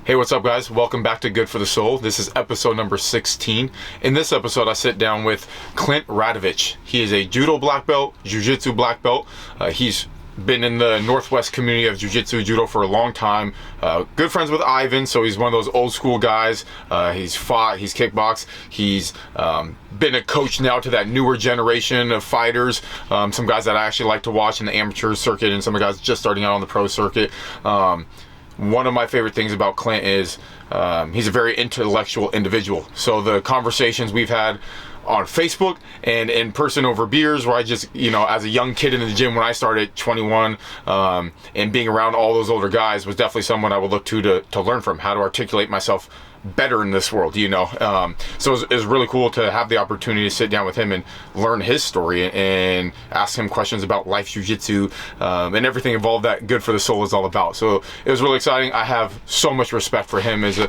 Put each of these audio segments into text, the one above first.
Hey, what's up, guys? Welcome back to Good for the Soul. This is episode number 16. In this episode, I sit down with Clint Radovich. He is a Judo black belt, Jiu-Jitsu black belt. He's been in the Northwest community of Jiu-Jitsu, Judo for a long time. Good friends with Ivan, so he's one of those old school guys. He's fought, he's kickboxed, he's been a coach now to that newer generation of fighters. Some guys that I actually like to watch in the amateur circuit, and some of the guys just starting out on the pro circuit. One of my favorite things about Clint is he's a very intellectual individual. So the conversations we've had on Facebook and in person over beers, where I just, as a young kid in the gym when I started 21, and being around all those older guys was definitely someone I would look to learn from, how to articulate myself better in this world, So it was really cool to have the opportunity to sit down with him and learn his story and ask him questions about life, jiu-jitsu, and everything involved that Good for the Soul is all about. So it was really exciting. I have so much respect for him as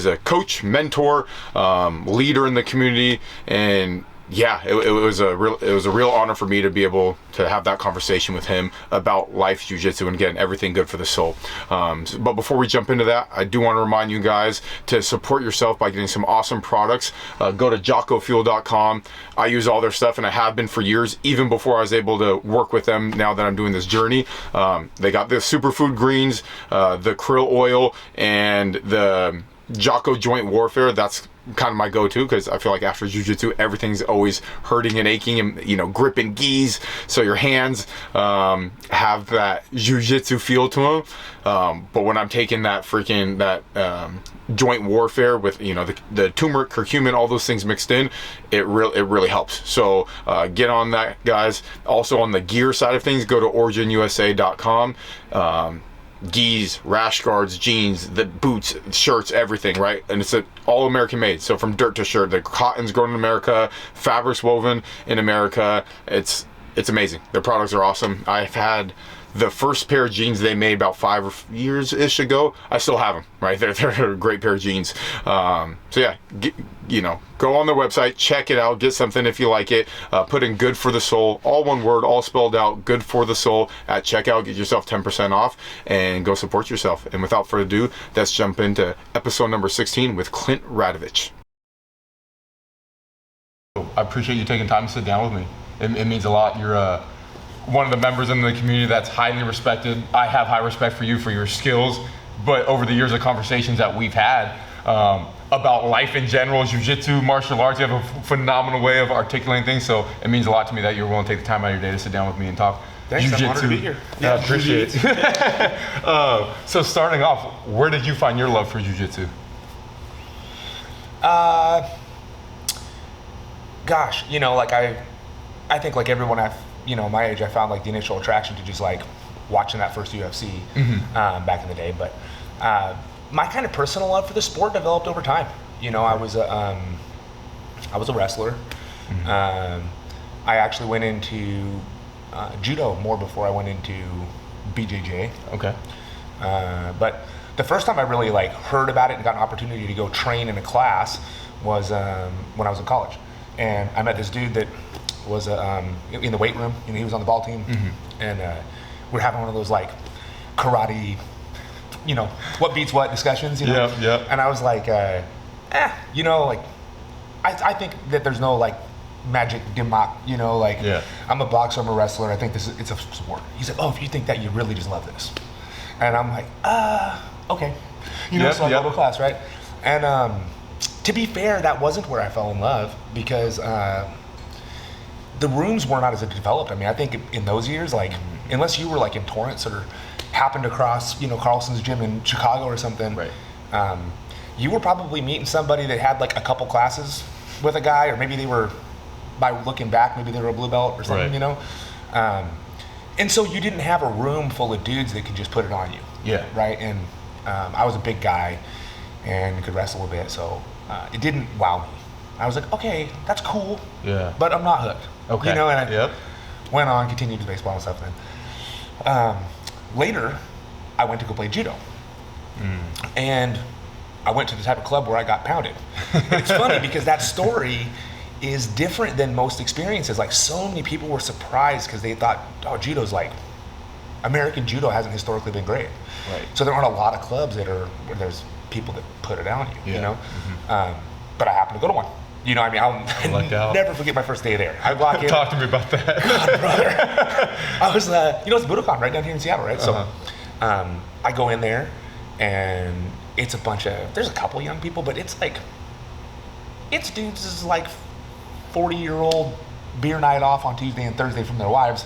a coach, mentor, leader in the community, and yeah, it was a real honor for me to be able to have that conversation with him about life, jiu-jitsu, and again, everything good for the soul. But before we jump into that, I do want to remind you guys to support yourself by getting some awesome products. Go to jockofuel.com. I use all their stuff, and I have been for years, even before I was able to work with them. Now that I'm doing this journey, they got the superfood greens, the krill oil, and the Jocko joint warfare. That's kind of my go-to, because I feel like after jiu-jitsu everything's always hurting and aching and gripping gis, so your hands have that jiu-jitsu feel to them, but when I'm taking that joint warfare with the turmeric, curcumin, all those things mixed in, it really helps. So get on that, guys. Also on the gear side of things, go to originusa.com. Gis, rash guards, jeans, the boots, shirts, everything, right? And it's all American made. So from dirt to shirt, the cotton's grown in America, fabric's woven in America. It's amazing. Their products are awesome. I've had the first pair of jeans they made about 5 years-ish ago. I still have them, right? They're a great pair of jeans. So yeah, go on their website, check it out, get something if you like it. Put in Good for the Soul, all one word, all spelled out, Good for the Soul at checkout. Get yourself 10% off and go support yourself. And without further ado, let's jump into episode number 16 with Clint Radovich. I appreciate you taking time to sit down with me. It means a lot. You're one of the members in the community that's highly respected. I have high respect for you for your skills, but over the years of conversations that we've had about life in general, jiu-jitsu, martial arts, you have a phenomenal way of articulating things, so it means a lot to me that you're willing to take the time out of your day to sit down with me and talk Thanks, jiu-jitsu. I'm honored to be here. Yeah, I appreciate it. So starting off, where did you find your love for jiu-jitsu? Gosh, I think like everyone my age, I found like the initial attraction to just like watching that first UFC back in the day. But my kind of personal love for the sport developed over time. I was a wrestler. I actually went into Judo more before I went into BJJ. Okay. But the first time I really like heard about it and got an opportunity to go train in a class was when I was in college, and I met this dude that was in the weight room. He was on the ball team, and we're having one of those like karate, what beats what discussions. Yeah. And I was like, I think that there's no like magic dimmak. Yeah. I'm a boxer, I'm a wrestler. I think it's a sport. He's like, oh, if you think that, you really just love this. And I'm like, okay, so I go to class, right? And to be fair, that wasn't where I fell in love, because the rooms were not as developed. I think in those years, like, unless you were like in Torrance or happened across, Carlson's gym in Chicago or something, right. You were probably meeting somebody that had like a couple classes with a guy, or maybe they were, by looking back, maybe they were a blue belt or something, right. And so you didn't have a room full of dudes that could just put it on you. Yeah. Right. And I was a big guy and could wrestle a bit, so it didn't wow me. I was like, okay, that's cool. Yeah. But I'm not hooked. Okay. And I went on, continued to baseball and stuff. Then later, I went to go play judo, and I went to the type of club where I got pounded. And it's funny because that story is different than most experiences. Like, so many people were surprised because they thought, oh, judo's like American judo hasn't historically been great. Right. So there aren't a lot of clubs where there's people that put it on you, you know? But I happened to go to one. You know, I mean, I'll never forget my first day there. I walk in. Talk to me about that. God, brother. I was, it's Budokan right down here in Seattle, right? So I go in there, and it's there's a couple young people, but it's dudes is like 40-year-old beer night off on Tuesday and Thursday from their wives.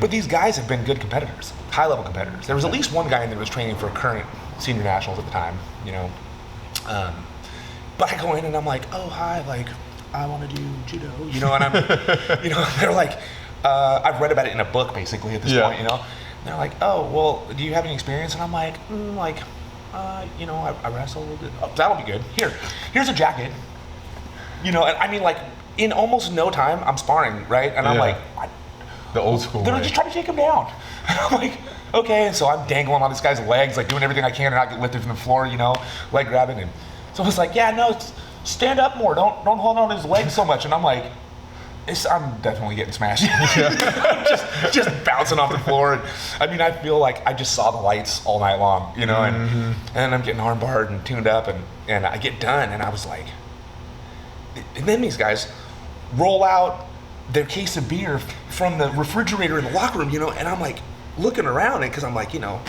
But these guys have been good competitors, high-level competitors. There was at least one guy in there that was training for current senior nationals at the time, you know. But I go in and I'm like, oh, hi, like, I want to do judo, you know, and I'm, you know, they're like, I've read about it in a book basically at this point, you know. And they're like, oh, well, do you have any experience? And I'm like, you know, I wrestled. Oh, that'll be good. Here's a jacket. You know, and I mean, like, in almost no time, I'm sparring, right? And I'm like, the old school they're way. just trying to take him down. And I'm like, okay. And so I'm dangling on this guy's legs, like doing everything I can to not get lifted from the floor, you know, leg grabbing. And so it's like, yeah, no, stand up more. Don't hold on to his legs so much. And I'm like, I'm definitely getting smashed. just bouncing off the floor. And I mean, I feel like I just saw the lights all night long, you know, and I'm getting arm barred and tuned up, and I get done, and I was like, and then these guys roll out their case of beer from the refrigerator in the locker room, you know, and I'm like looking around it because I'm like, you know,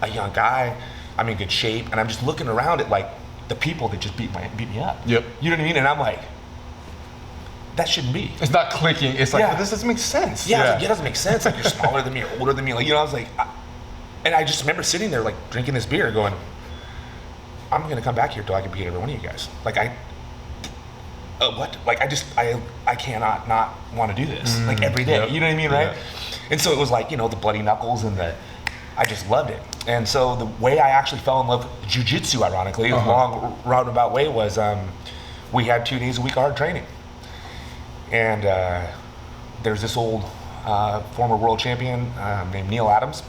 a young guy, I'm in good shape, and I'm just looking around at like the people that just beat me up. Yep. You know what I mean? And I'm like, that shouldn't be. It's not clicking. It's like, this doesn't make sense. Yeah, like, it doesn't make sense. Like, you're smaller than me, you're older than me. Like, you know, I was like, and I just remember sitting there, like, drinking this beer, going, I'm going to come back here till I can beat every one of you guys. Like, what? Like, I cannot not want to do this, like, every day. You know what I mean, right? And so it was like, you know, the bloody knuckles and I just loved it. And so the way I actually fell in love with jiu-jitsu, ironically, the long roundabout way was we had 2 days a week of hard training. And there's this old former world champion named Neil Adams,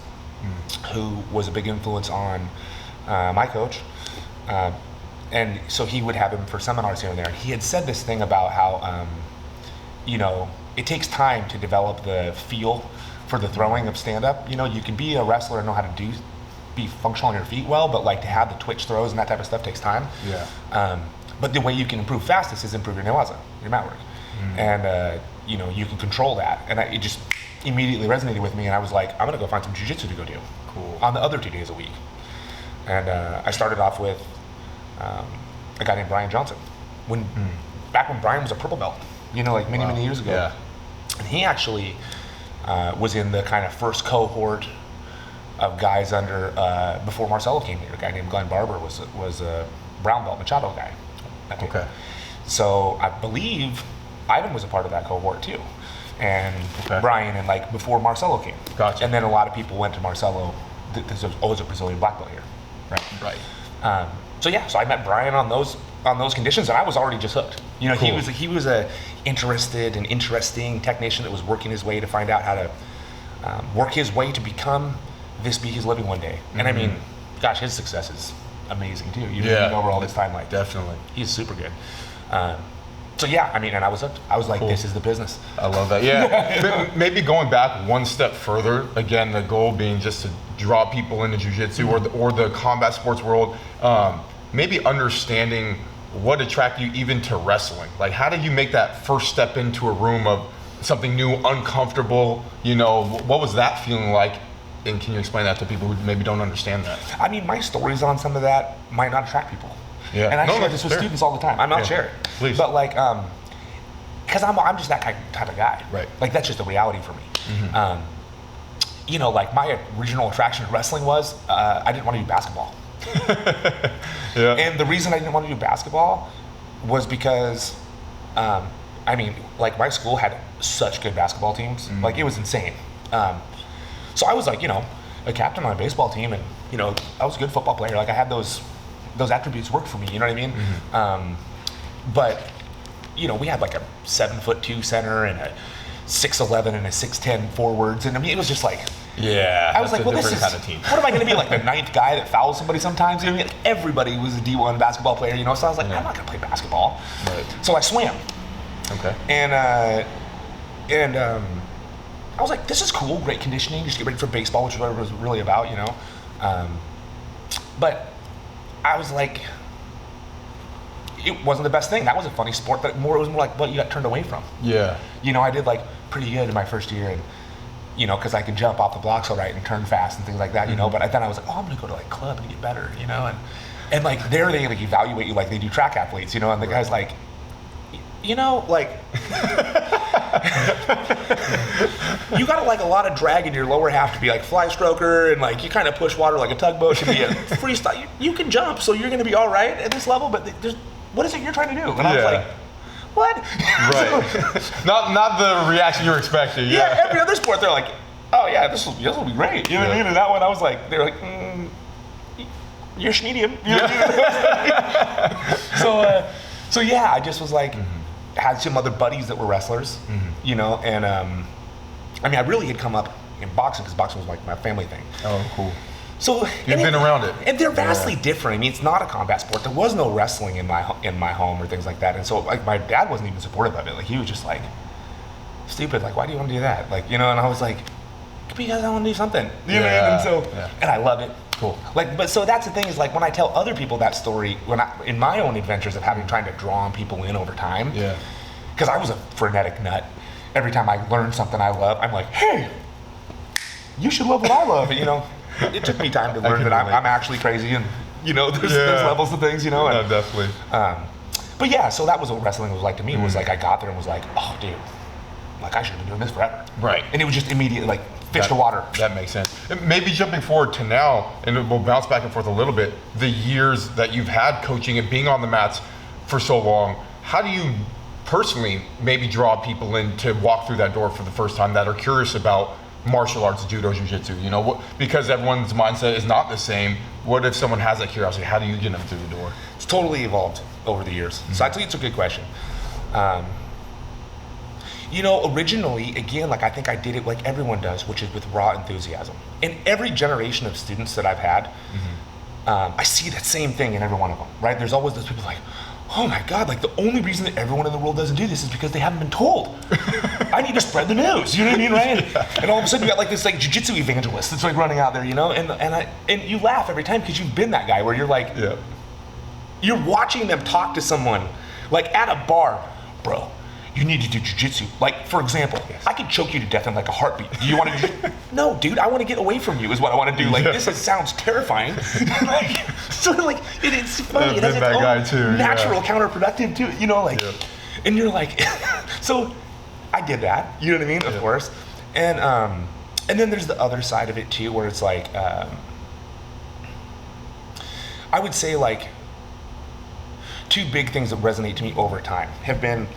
who was a big influence on my coach. And so he would have him for seminars here and there. And he had said this thing about how, you know, it takes time to develop the feel for the throwing of stand-up. You know, you can be a wrestler and know how to be functional on your feet well, but like to have the twitch throws and that type of stuff takes time. But the way you can improve fastest is improve your newaza, your mat work. And, you know, you can control that. And it just immediately resonated with me. And I was like, I'm going to go find some jiu-jitsu to go do on the other 2 days a week. And I started off with a guy named Brian Johnson. Back when Brian was a purple belt, you know, like many years ago. Yeah. And he actually was in the kind of first cohort of guys under, before Marcelo came here. A guy named Glenn Barber was a brown belt Machado guy. Okay. So I believe Ivan was a part of that cohort too, and Brian, and like before Marcelo came. Gotcha. And then a lot of people went to Marcelo. There's always a Brazilian black belt here, right? So I met Brian on those conditions, and I was already just hooked. You know, he was a interested and interesting technician that was working his way to find out how to work his way to become this be his living one day. And I mean, gosh, his success is amazing too. You know, over all this time, like definitely, he's super good. So yeah, I mean, and I was hooked. I was like, this is the business. I love that. Yeah. Maybe going back one step further, again, the goal being just to draw people into jiu-jitsu or the combat sports world, maybe understanding what attracted you even to wrestling. Like, how did you make that first step into a room of something new, uncomfortable? You know, what was that feeling like? And can you explain that to people who maybe don't understand that? I mean, my stories on some of that might not attract people. Yeah. And I share this with students all the time. I'm not sharing. Please. But like, because I'm just that type of guy. Right. Like, that's just a reality for me. You know, like my original attraction to wrestling was I didn't want to do basketball. And the reason I didn't want to do basketball was because, I mean, like my school had such good basketball teams. Like, it was insane. So I was like, you know, a captain on a baseball team, and you know, I was a good football player. Like, I had those attributes worked for me, you know what I mean? But, you know, we had like a 7'2" center and a 6'11" and a 6'10" forwards, and I mean, it was just like, I was like, well, this is kind of team. What am I going to be, like the ninth guy that fouls somebody sometimes? You know what I mean? Everybody was a D1 basketball player, you know. So I was like, I'm not going to play basketball. Right. So I swam. Okay. And I was like, this is cool, great conditioning, just get ready for baseball, which is what it was really about, you know. But I was like, it wasn't the best thing. That was a funny sport, but it was more like what you got turned away from. Yeah. You know, I did like pretty good in my first year, and you know, because I could jump off the blocks all right and turn fast and things like that, you know. But then I was like, oh, I'm gonna go to like club and get better, you know. And like there they like evaluate you like they do track athletes, you know. And the guy's like, you know, like you got like a lot of drag in your lower half to be like fly stroker, and like you kind of push water like a tugboat to be a freestyle. You can jump, so you're gonna be all right at this level. But what is it you're trying to do? And I was like, what? Right. not the reaction you were expecting. Yeah. Every other sport, they're like, oh yeah, this will be great. You know what I mean? And that one, I was like, they're like, you're medium. You know what I mean? So yeah, I just was like, had some other buddies that were wrestlers, you know, and I mean, I really had come up in boxing because boxing was like my family thing. Oh, cool. So you've been around it, and they're vastly different. I mean, it's not a combat sport. There was no wrestling in my home or things like that, and so like my dad wasn't even supportive of it. Like he was just like, stupid. Like, why do you want to do that? Like, you know. And I was like, because I want to do something. You know what I mean? And so, and I love it. Cool. Like, but so that's the thing is like when I tell other people that story, in my own adventures of trying to draw people in over time. Yeah. Because I was a frenetic nut. Every time I learned something I love, I'm like, hey, you should love what I love. You know. It took me time to learn that I'm actually crazy, and you know, there's levels of things, you know. And, definitely. But yeah, so that was what wrestling was like to me. It was like I got there and was like, oh, dude, like I should have been doing this forever. Right. And it was just immediately like fish to water. That makes sense. And maybe jumping forward to now, and we'll bounce back and forth a little bit. The years that you've had coaching and being on the mats for so long, how do you personally maybe draw people in to walk through that door for the first time that are curious about martial arts, judo, jiu-jitsu, you know, because everyone's mindset is not the same. What if someone has that curiosity? How do you get them through the door? It's totally evolved over the years. So I think it's a good question. You know, originally, again, like I think I did it like everyone does, which is with raw enthusiasm. In every generation of students that I've had, I see that same thing in every one of them, right? There's always those people like, oh my God, like the only reason that everyone in the world doesn't do this is because they haven't been told. I need to spread the news, you know what I mean, right? And all of a sudden you got like this like jiu-jitsu evangelist that's like running out there, you know, and you laugh every time because you've been that guy where you're like, you're watching them talk to someone like at a bar, bro, you need to do jiu-jitsu. Like, for example, I could choke you to death in like a heartbeat. Do you want to No, dude, I want to get away from you is what I want to do. Like, this sounds terrifying. Like, so like, it's funny. It has its own natural counterproductive too, you know, like, and you're like, so I did that, you know what I mean? Of course. And then there's the other side of it too, where it's like, I would say like, two big things that resonate to me over time have been,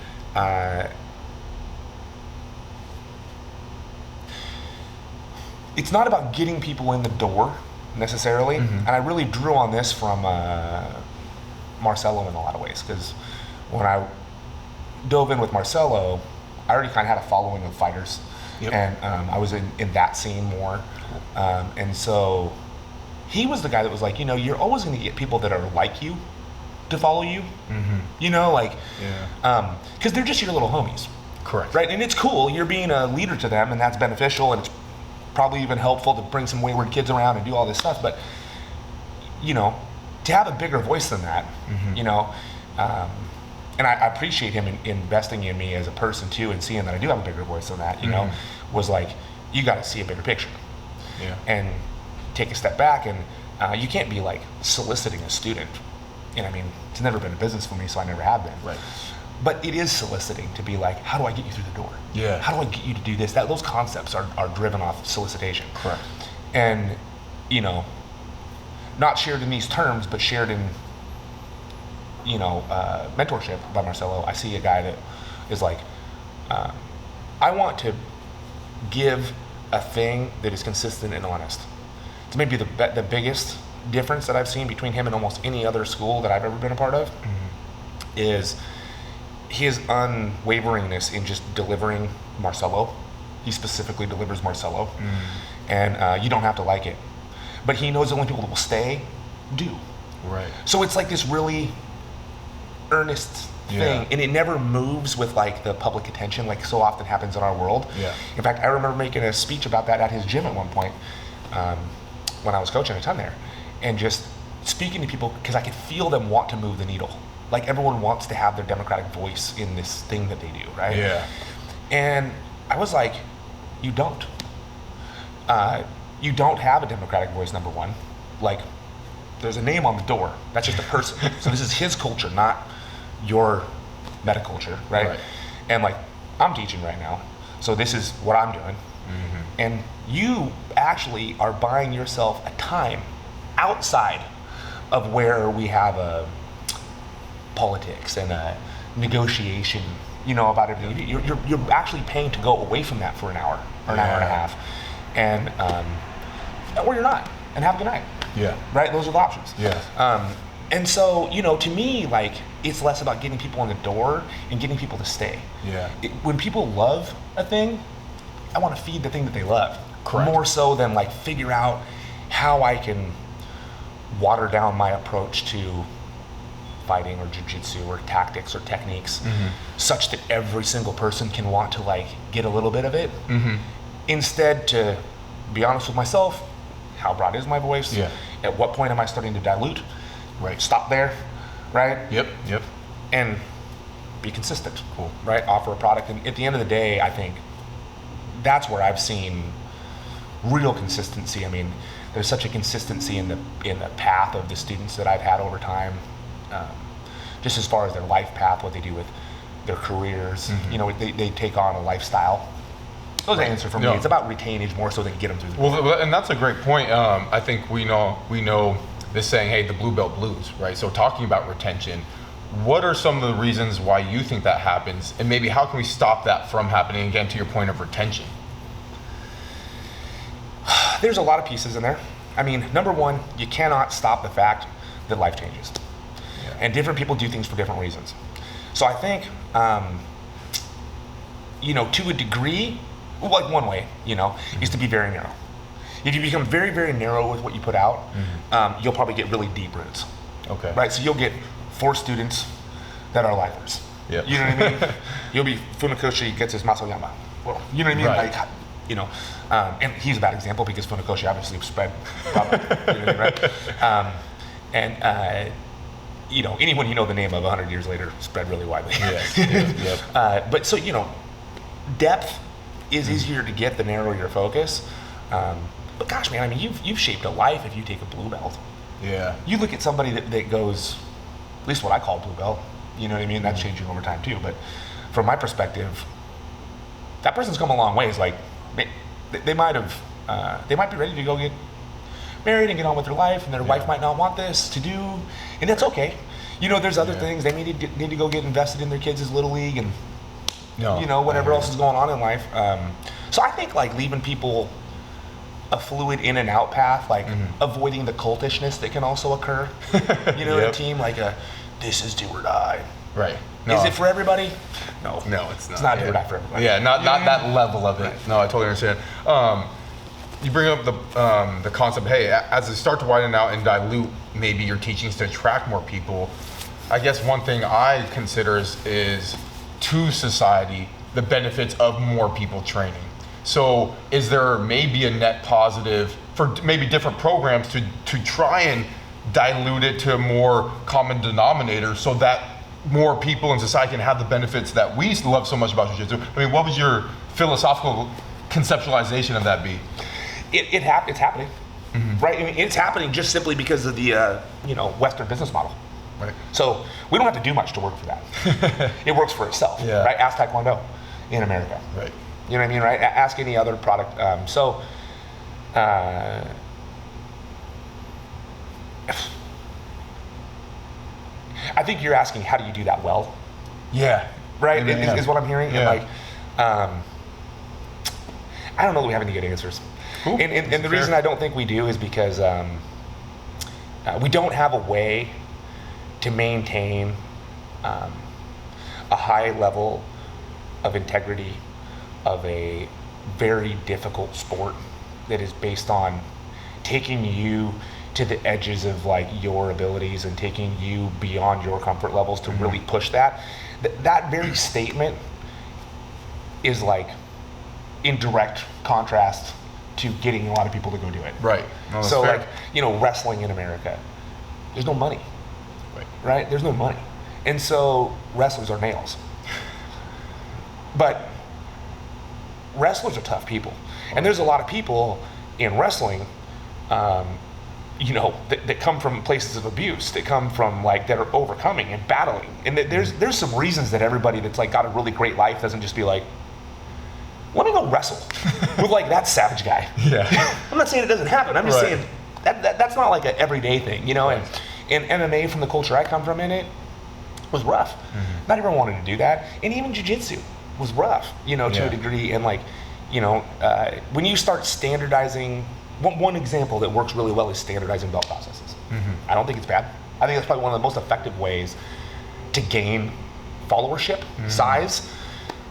it's not about getting people in the door necessarily, and I really drew on this from Marcelo in a lot of ways, because when I dove in with Marcelo, I already kind of had a following of fighters, and I was in that scene more, and so he was the guy that was like, you know, you're always going to get people that are like you to follow you, you know, like, because they're just your little homies. Correct. Right, and it's cool, you're being a leader to them, and that's beneficial, and it's probably even helpful to bring some wayward kids around and do all this stuff, but, you know, to have a bigger voice than that, you know, and I appreciate him investing in me as a person too, and seeing that I do have a bigger voice than that, you know, was like, you got to see a bigger picture, and take a step back, and you can't be like soliciting a student. And I mean, it's never been a business for me, so I never have been. Right. But it is soliciting to be like, how do I get you through the door? Yeah. How do I get you to do this? Those concepts are driven off solicitation. Correct. And, you know, not shared in these terms, but shared in, you know, mentorship by Marcelo. I see a guy that is like, I want to give a thing that is consistent and honest. It's maybe the biggest difference that I've seen between him and almost any other school that I've ever been a part of is his unwaveringness in just delivering Marcelo. He specifically delivers Marcelo, and you don't have to like it, but he knows the only people that will stay do. Right. So it's like this really earnest thing, and it never moves with like the public attention like so often happens in our world. In fact, I remember making a speech about that at his gym at one point when I was coaching a ton there, and just speaking to people because I could feel them want to move the needle. Like everyone wants to have their democratic voice in this thing that they do, right? And I was like, you don't. You don't have a democratic voice, number one. Like, there's a name on the door. That's just a person. So this is his culture, not your metaculture, right? And like, I'm teaching right now, so this is what I'm doing. And you actually are buying yourself a time outside of where we have a politics and a negotiation, you know, about everything. You're actually paying to go away from that for an hour or an hour and a half, and or you're not, and have a good night. Right. Those are the options. And so, you know, to me, like, it's less about getting people in the door and getting people to stay. When people love a thing, I want to feed the thing that they love. More so than like figure out how I can water down my approach to fighting or jiu-jitsu or tactics or techniques such that every single person can want to like get a little bit of it. Instead, to be honest with myself, how broad is my voice? At what point am I starting to dilute? Stop there, right? And be consistent. Right? Offer a product. And at the end of the day, I think that's where I've seen real consistency. I mean, there's such a consistency in the path of the students that I've had over time, just as far as their life path, what they do with their careers. You know, they take on a lifestyle. Those are the answer for me. It's about retainage more so than get them through the Well, and that's a great point. I think we know this saying, hey, the blue belt blues, right? So talking about retention, what are some of the reasons why you think that happens, and maybe how can we stop that from happening, again, to your point of retention? There's a lot of pieces in there. I mean, number one, you cannot stop the fact that life changes. And different people do things for different reasons. So I think, you know, to a degree, like one way, you know, is to be very narrow. If you become very, very narrow with what you put out, you'll probably get really deep roots. Right? So you'll get 4 students that are lifers. You know what I mean? You'll be Funakoshi gets his Masoyama. Well, you know what I mean? Like, you know, and he's a bad example because Funakoshi obviously spread probably, you know, right? You know, anyone you know the name of 100 years later spread really widely. But so, you know, depth is easier to get the narrower your focus. But gosh, man, I mean, you've shaped a life if you take a blue belt. You look at somebody that goes, at least what I call blue belt, you know what I mean? That's changing over time too. But from my perspective, that person's come a long ways. Like, they might be ready to go get married and get on with their life, and their wife might not want this to do, and that's okay. You know, there's other things. They need to go get invested in their kids' little league and you know, whatever else is going on in life. So I think like leaving people a fluid in and out path, like avoiding the cultishness that can also occur, you know, in a team, like this is do or die. Is it for everybody? No, it's not. It's not do or die for everybody. Not that level of it. No, I totally understand. You bring up the concept, hey, as they start to widen out and dilute maybe your teachings to attract more people, I guess one thing I consider is to society the benefits of more people training. So is there maybe a net positive for maybe different programs to try and dilute it to a more common denominator so that more people in society can have the benefits that we love so much about jiu-jitsu? I mean, what was your philosophical conceptualization of that be? It's happening, right? I mean, it's happening just simply because of the you know, Western business model. So we don't have to do much to work for that. It works for itself, right? Ask Taekwondo in America. You know what I mean, right? Ask any other product. I think you're asking, how do you do that well? Right? Is what I'm hearing. And like, I don't know that we have any good answers. And the reason I don't think we do is because we don't have a way to maintain a high level of integrity of a very difficult sport that is based on taking you to the edges of like your abilities and taking you beyond your comfort levels to really push that. That very statement is like in direct contrast to getting a lot of people to go do it. Right. No, so fair. like, you know, wrestling in America, there's no money. Right? There's no money. And so wrestlers are nails. But wrestlers are tough people. And there's a lot of people in wrestling, you know, that come from places of abuse, that come from like, that are overcoming and battling. And that there's some reasons that everybody that's like got a really great life doesn't just be like, let me go wrestle with like that savage guy. Yeah. I'm not saying it doesn't happen. I'm just Right. saying that's not like an everyday thing, you know? Right. And MMA, from the culture I come from in it, was rough. Not everyone wanted to do that. And even jiu-jitsu was rough, you know, to a degree. And like, you know, when you start standardizing, one example that works really well is standardizing belt processes. I don't think it's bad. I think that's probably one of the most effective ways to gain followership, size,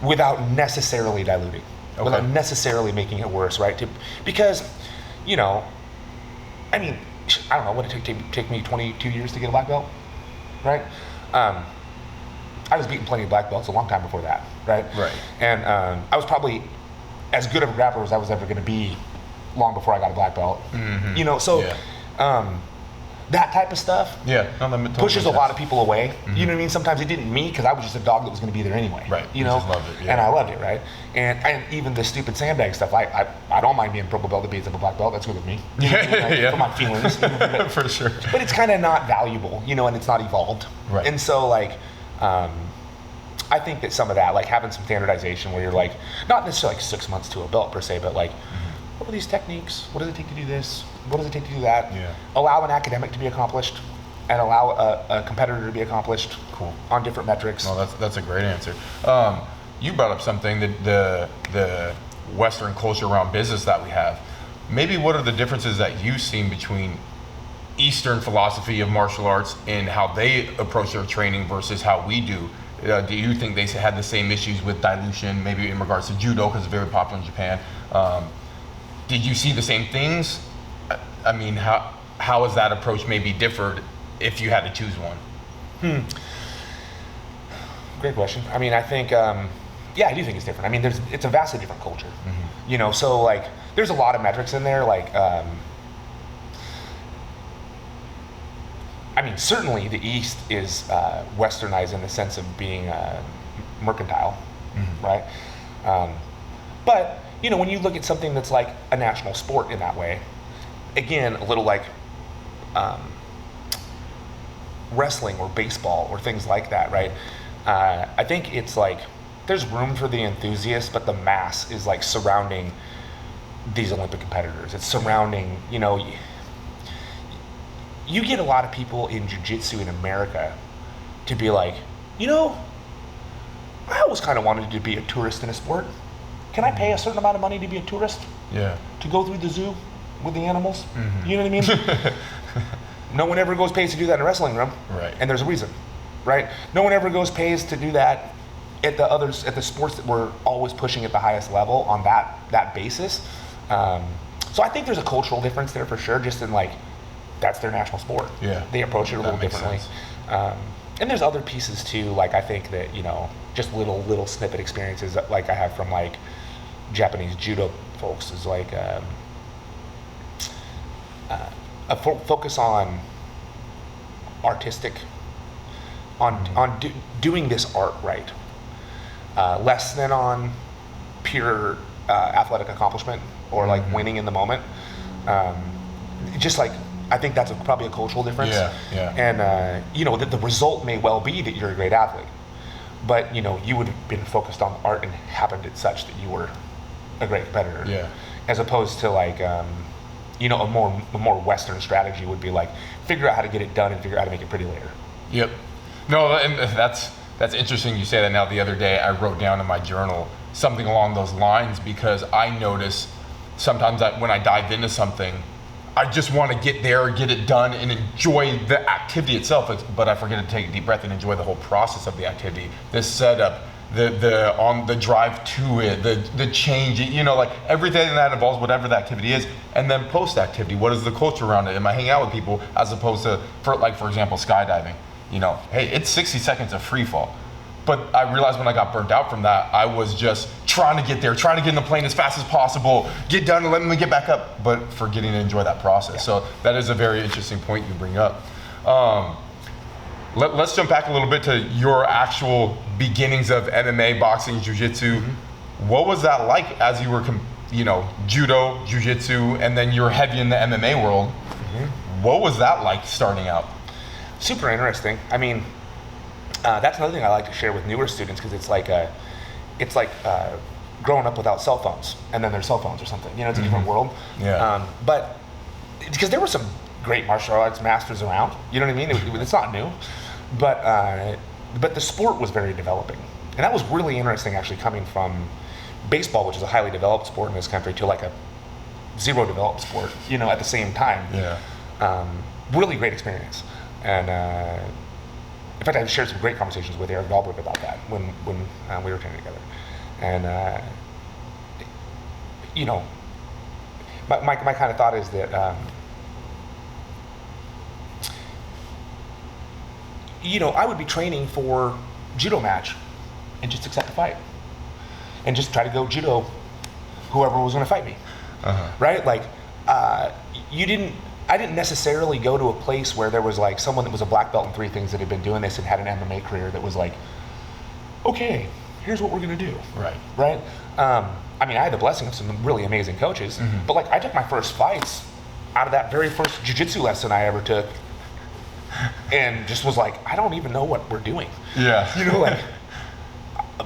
without necessarily diluting, without necessarily making it worse, right? Because, you know, I mean, I don't know, what did it take me 22 years to get a black belt, right? I was beating plenty of black belts a long time before that, right? Right. And I was probably as good of a grappler as I was ever going to be long before I got a black belt. You know, so that type of stuff pushes a lot of people away. You know what I mean? Sometimes it didn't me, because I was just a dog that was going to be there anyway. Right. You know, just loved it, and I loved it, right? And even the stupid sandbag stuff, I don't mind being purple belt to beats up a black belt. That's good with me. You know what I mean? Like, for my feelings. You know, For sure. But it's kind of not valuable, you know, and it's not evolved. Right. And so like, I think that some of that, like having some standardization where you're like, not necessarily like 6 months to a belt per se, but like, what are these techniques? What does it take to do this? What does it take to do that? Yeah. Allow an academic to be accomplished and allow a competitor to be accomplished on different metrics. No, that's a great answer. You brought up something, that the Western culture around business that we have. Maybe what are the differences that you've seen between Eastern philosophy of martial arts and how they approach their training versus how we do? Do you think they had the same issues with dilution, maybe in regards to judo, because it's very popular in Japan? Did you see the same things? I mean, how has that approach maybe differed if you had to choose one? Great question. I mean, I think, yeah, I do think it's different. I mean, it's a vastly different culture. You know, so like, there's a lot of metrics in there, like, I mean, certainly the East is westernized in the sense of being mercantile, right? But, you know, when you look at something that's like a national sport in that way, again, a little like wrestling or baseball or things like that, right? I think it's like, there's room for the enthusiasts, but the mass is like surrounding these Olympic competitors. It's surrounding, you know, you get a lot of people in jiu-jitsu in America to be like, you know, I always kind of wanted to be a tourist in a sport. Can I pay a certain amount of money to be a tourist? Yeah. To go through the zoo with the animals? You know what I mean? No one ever pays to do that in a wrestling room. Right. And there's a reason, right? No one ever pays to do that at the sports that we're always pushing at the highest level on that basis. So I think there's a cultural difference there for sure, just in like, that's their national sport. Yeah. They approach it a little differently. And there's other pieces too, like I think that, you know, just little snippet experiences that, like I have from like Japanese judo folks, is like a focus on artistic, on doing this art right, less than on pure athletic accomplishment or like winning in the moment. Just like, I think that's probably a cultural difference. Yeah. And you know, the result may well be that you're a great athlete, but you know, you would have been focused on art and happened it such that you were a great competitor. Yeah. As opposed to like, you know, a more Western strategy would be like, figure out how to get it done and figure out how to make it pretty later. Yep. No, and that's interesting you say that now. The other day I wrote down in my journal something along those lines, because I notice sometimes that when I dive into something, I just want to get there, get it done, and enjoy the activity itself, but I forget to take a deep breath and enjoy the whole process of the activity. This setup the drive to it, the change, you know, like everything that involves whatever the activity is, and then post activity, what is the culture around it? Am I hanging out with people, as opposed to, for example, skydiving? You know, hey, it's 60 seconds of free fall. But I realized when I got burnt out from that, I was just trying to get there, trying to get in the plane as fast as possible, get done and let me get back up, but forgetting to enjoy that process. Yeah. So that is a very interesting point you bring up. Let's jump back a little bit to your actual beginnings of MMA, boxing, jiu-jitsu. Mm-hmm. What was that like as you were, judo, jiu-jitsu, and then you're heavy in the MMA world? Mm-hmm. What was that like starting out? Super interesting. I mean, that's another thing I like to share with newer students, because it's like growing up without cell phones, and then there's cell phones or something. You know, it's a different world. Yeah. But because there were some great martial arts masters around, you know what I mean? It's not new, but the sport was very developing, and that was really interesting. Actually, coming from baseball, which is a highly developed sport in this country, to like a zero developed sport, you know, at the same time. Yeah. Really great experience, and in fact, I've shared some great conversations with Eric Dahlberg about that when we were training together, and my kind of thought is that I would be training for judo match and just accept the fight and just try to go judo whoever was going to fight me. Uh-huh. Right? Like, I didn't necessarily go to a place where there was like someone that was a black belt in 3 things that had been doing this and had an MMA career that was like, okay, here's what we're going to do. Right. Right? I mean, I had the blessing of some really amazing coaches, mm-hmm. but like I took my first fights out of that very first jiu-jitsu lesson I ever took, and just was like, I don't even know what we're doing. Yeah. You know, like,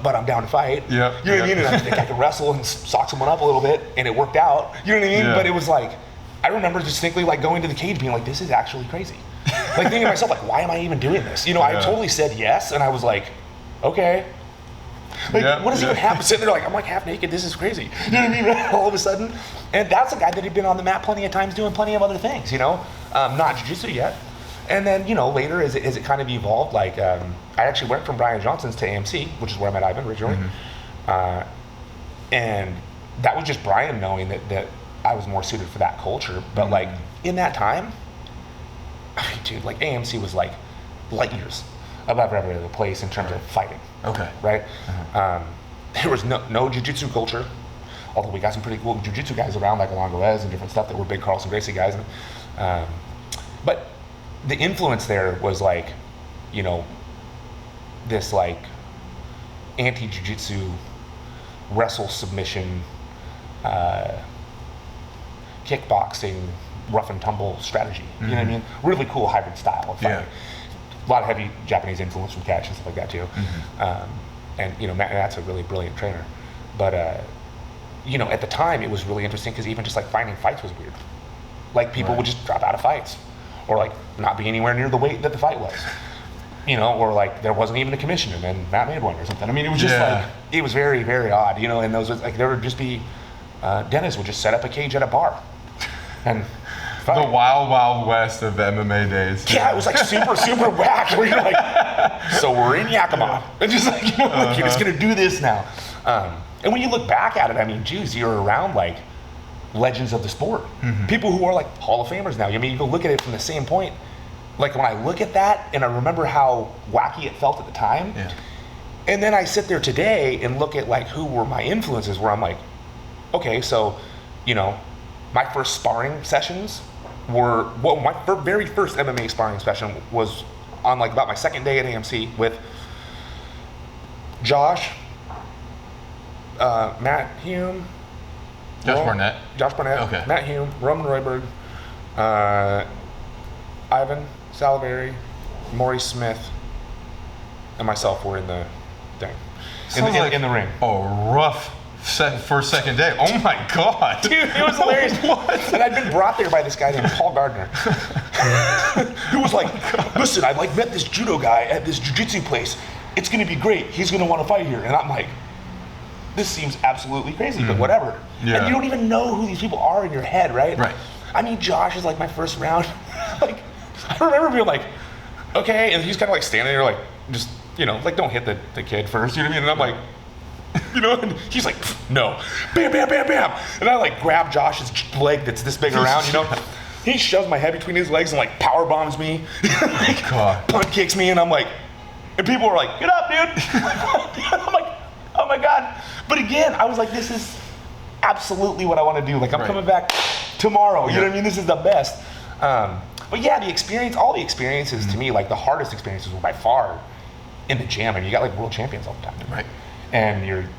but I'm down to fight. Yeah. You know what I mean? And I think I could wrestle and sock someone up a little bit, and it worked out. You know what I mean? Yeah. But it was like, I remember distinctly like going to the cage being like, this is actually crazy. Like thinking to myself, like, why am I even doing this? You know, I totally said yes, and I was like, okay. Like, what does even happen? Sitting there like, I'm like half naked, this is crazy. You know what I mean? All of a sudden. And that's a guy that had been on the mat plenty of times doing plenty of other things, you know? Not jiu-jitsu yet. And then, later as it kind of evolved, like, I actually went from Brian Johnson's to AMC, which is where I met Ivan originally. Mm-hmm. And that was just Brian knowing that I was more suited for that culture. But mm-hmm. like, in that time, I mean, dude, like AMC was like light years above every other place in terms of fighting. Okay. Right? Uh-huh. There was no jiu-jitsu culture, although we got some pretty cool jiu-jitsu guys around, like Alongo Wes and different stuff that were big Carlson Gracie guys. But the influence there was like, this like anti-jiu-jitsu wrestle submission, kickboxing, rough and tumble strategy. Mm-hmm. You know what I mean? Really cool hybrid style of fighting. Yeah. A lot of heavy Japanese influence from catch and stuff like that too. Mm-hmm. And Matt's a really brilliant trainer. But at the time it was really interesting because even just like finding fights was weird. Like people would just drop out of fights, or like not be anywhere near the weight that the fight was. Or like there wasn't even a commission and then Matt made one or something. I mean, it was just like, it was very, very odd, and those was like, there would just be, Dennis would just set up a cage at a bar and fight. The Wild Wild West of MMA days. Yeah, it was like super, super whack. Where you're like, so we're in Yakima. And just like, you're just gonna do this now. And when you look back at it, I mean, geez, you're around like legends of the sport. Mm-hmm. People who are like Hall of Famers now. I mean, you can look at it from the same point. Like when I look at that and I remember how wacky it felt at the time, and then I sit there today and look at like who were my influences, where I'm like, okay, so, my first sparring sessions were, my very first MMA sparring session was on like about my second day at AMC with Josh, Matt Hume, Josh Barnett, okay. Matt Hume, Roman Royberg, Ivan Salivary, Maurice Smith, and myself were in the thing. In the ring. Oh, rough first, second day. Oh my God. Dude, it was hilarious. What? And I'd been brought there by this guy named Paul Gardner. Who was like, listen, I like met this judo guy at this jiu-jitsu place. It's gonna be great. He's gonna want to fight here. And I'm like, this seems absolutely crazy, but whatever. Yeah. And you don't even know who these people are in your head, right? Right. I mean, Josh is like my first round. Like, I remember being like, okay. And he's kind of like standing there like, just, like don't hit the kid first, you know what I mean? And I'm like, and he's like, no, bam, bam, bam, bam. And I like grab Josh's leg that's this big around, He shoves my head between his legs and like power bombs me, punt kicks me, and I'm like, and people are like, get up, dude. I'm like, oh my God. But again, I was like, this is absolutely what I want to do. Like I'm coming back tomorrow, you know what I mean? This is the best. But yeah, all the experiences to me, like the hardest experiences were by far in the gym. I mean, you got like world champions all the time. Right. And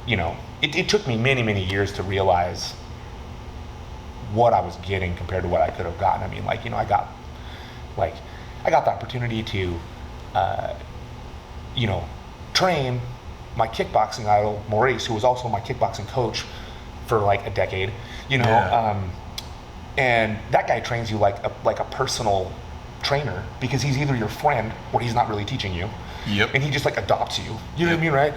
it took me many, many years to realize what I was getting compared to what I could have gotten. I mean, I got the opportunity to, train my kickboxing idol, Maurice, who was also my kickboxing coach for like a decade, and that guy trains you like a personal trainer because he's either your friend or he's not really teaching you. Yep. And he just like adopts you. You know what I mean, right?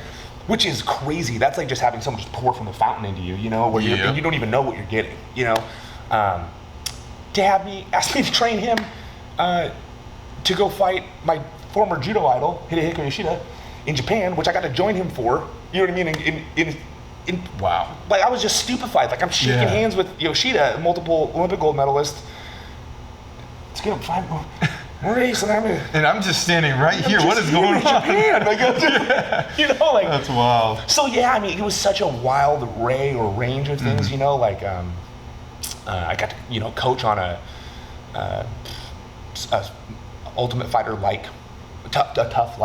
Which is crazy. That's like just having someone just pour from the fountain into you, where and you don't even know what you're getting, To have me, ask me to train him to go fight my former judo idol, Hidehiko Yoshida, in Japan, which I got to join him for, you know what I mean, wow. Like I was just stupefied. Like I'm shaking hands with Yoshida, multiple Olympic gold medalist. Let's get him 5 more. Maurice, and I'm just standing right here. What is going on? Japan. Like, that's wild. So yeah, I mean, it was such a wild array or range of things. I got to coach on a Ultimate Fighter like tough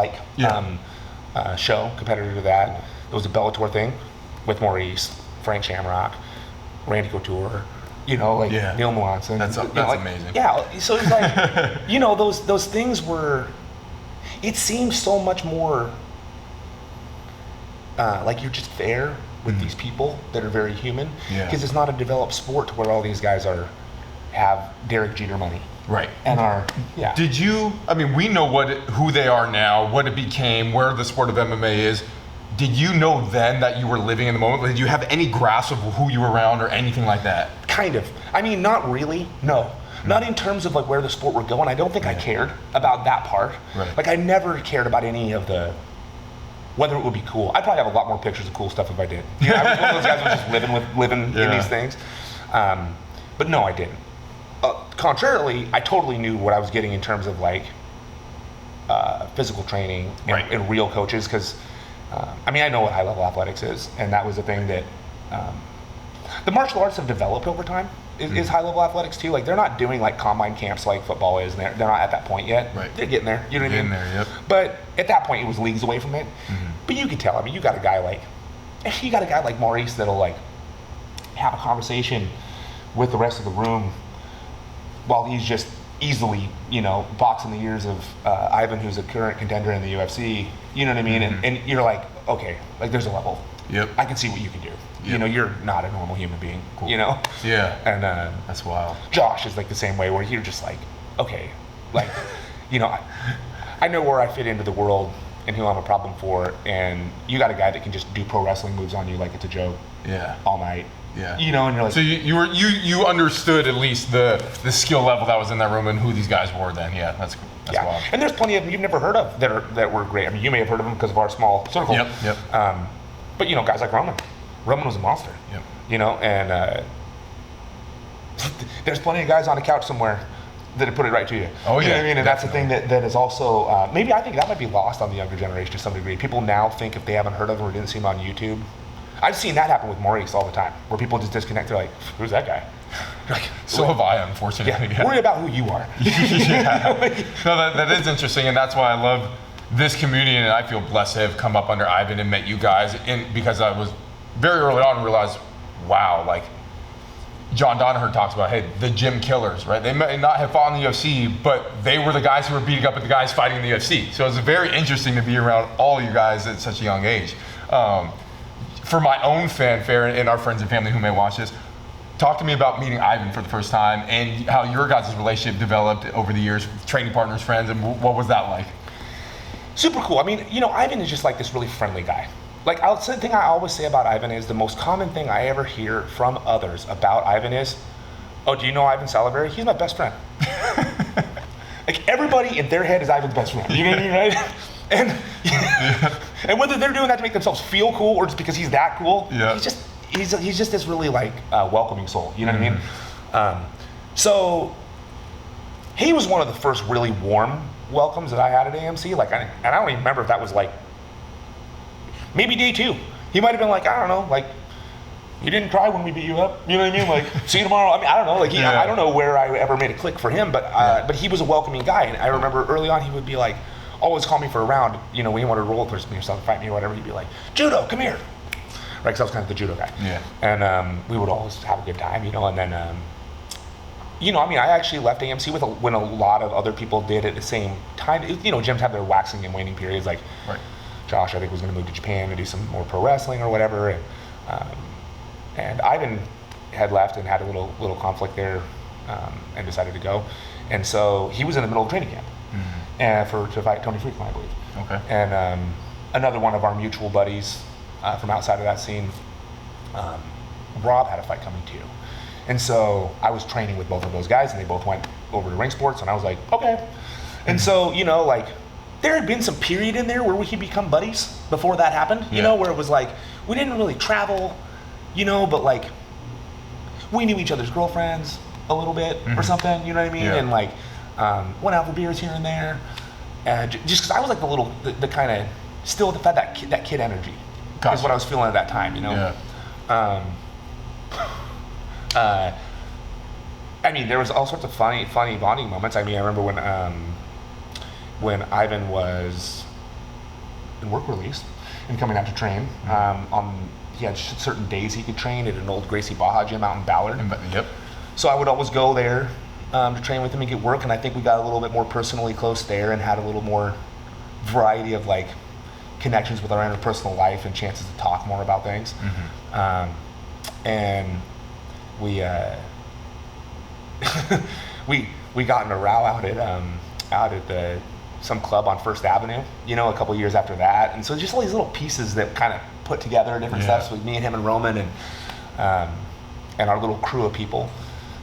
show, competitor to that. It was a Bellator thing with Maurice, Frank Shamrock, Randy Couture. Neil Melanson. That's amazing. Yeah, so it's like, those things were, it seems so much more like you're just there with these people that are very human. Because it's not a developed sport where all these guys have Derek Jeter money. Right. And Did you, we know who they are now, what it became, where the sport of MMA is. Did you know then that you were living in the moment? Did you have any grasp of who you were around or anything like that? Kind of. Not really, no. Not in terms of like where the sport were going. I don't think I cared about that part. Right. Like I never cared about any of whether it would be cool. I'd probably have a lot more pictures of cool stuff if I did. I was one of those guys who was just living in these things. But no, I didn't. Contrarily, I totally knew what I was getting in terms of like physical training and real coaches because I know what high-level athletics is, and that was a thing that the martial arts have developed over time. Is high-level athletics too? Like they're not doing like combine camps like football is, and they're not at that point yet. Right. They're getting there. You know what I mean? Getting there, yep. But at that point, it was leagues away from it. But you could tell. You got a guy like Maurice that'll like have a conversation with the rest of the room while he's just easily, boxing the ears of Ivan, who's a current contender in the UFC. You know what I mean? And you're like, okay, like there's a level. Yep. I can see what you can do. Yep. You're not a normal human being. Cool. Yeah. And that's wild. Josh is like the same way, where you're just like, okay, like, I know where I fit into the world and who I'm a problem for, and you got a guy that can just do pro wrestling moves on you like it's a joke. Yeah. All night. Yeah. And you're like, so you understood at least the skill level that was in that room and who these guys were then. Yeah, that's wild. And there's plenty of them you've never heard of that were great. You may have heard of them because of our small circle. Yep. But guys like Roman. Roman was a monster. Yep. And there's plenty of guys on a couch somewhere that put it right to you. Oh yeah. You know what I mean? And that's the thing that is also maybe I think that might be lost on the younger generation to some degree. People now think if they haven't heard of him or didn't see him on YouTube. I've seen that happen with Maurice all the time, where people just disconnect. They're like, "Who's that guy?" Like, so have I, unfortunately. Yeah. Worry about who you are. No, that is interesting, and that's why I love this community, and I feel blessed to have come up under Ivan and met you guys, because I was very early on realized, wow, like John Danaher talks about, hey, the gym killers, right? They may not have fought in the UFC, but they were the guys who were beating up at the guys fighting in the UFC. So it's very interesting to be around all you guys at such a young age. For my own fanfare and our friends and family who may watch this, talk to me about meeting Ivan for the first time and how your guys' relationship developed over the years, training partners, friends, and what was that like? Super cool. Ivan is just like this really friendly guy. Like, the thing I always say about Ivan is the most common thing I ever hear from others about Ivan is, oh, do you know Ivan Salaberry? He's my best friend. like everybody in their head is Ivan's best friend. You know what I mean, right? And whether they're doing that to make themselves feel cool or just because he's that cool, he's just this really like welcoming soul. You know what I mean? So he was one of the first really warm welcomes that I had at AMC. Like, and I don't even remember if that was like maybe day 2. He might have been like, I don't know, like, you didn't cry when we beat you up. You know what I mean? Like, see you tomorrow. I mean, I don't know. Like, I don't know where I ever made a click for him, but he was a welcoming guy. And I remember early on he would be like, always call me for a round. You know, when he wanted to roll with me or something, fight me or whatever, he'd be like, Judo, come here. Right? Because I was kind of the judo guy. Yeah. And we would always have a good time, you know. And then, you know, I mean, I actually left AMC when a lot of other people did at the same time. You know, gyms have their waxing and waning periods. Like, Josh, I think, was going to move to Japan and do some more pro wrestling or whatever. And Ivan had left and had a little conflict there, and decided to go. And so he was in the middle of training camp, and to fight Tony Freakman, I believe. Okay. And another one of our mutual buddies from outside of that scene, Rob, had a fight coming too. And so I was training with both of those guys, and they both went over to ring sports, and I was like, okay. And so, you know, like, there had been some period in there where we could become buddies before that happened, you know, where it was like, we didn't really travel, you know, but like, we knew each other's girlfriends a little bit or something, you know what I mean? And like, went out for beers here and there. Just because I was like the kind of, still had that kid energy. Is what I was feeling at that time, you know? I mean, there was all sorts of funny bonding moments. I mean, I remember when Ivan was in work release and coming out to train, he had certain days he could train at an old Gracie Baja gym out in Ballard. So I would always go there to train with him and get work, and I think we got a little bit more personally close there and had a little more variety of like connections with our interpersonal life and chances to talk more about things. And we we got in a row out at some club on First Avenue, you know, a couple years after that. And so just all these little pieces that kind of put together different steps with me and him and Roman and our little crew of people.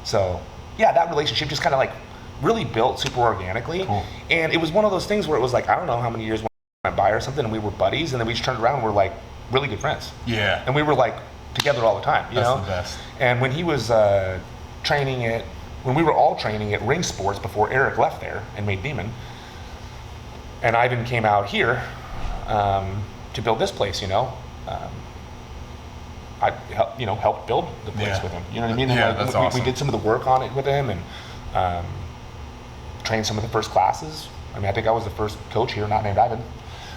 So yeah, that relationship just kind of like really built super organically. And it was one of those things where it was like, I don't know how many years went by or something, and we were buddies, and then we just turned around and we're like really good friends. Yeah. And we were like together all the time, you know? That's the best. And when he was when we were all training at Ring Sports before Eric left there and made Demon, and Ivan came out here to build this place, you know, I helped build the place with him. You know what I mean? And that's awesome. We did some of the work on it with him and trained some of the first classes. I mean, I think I was the first coach here not named Ivan.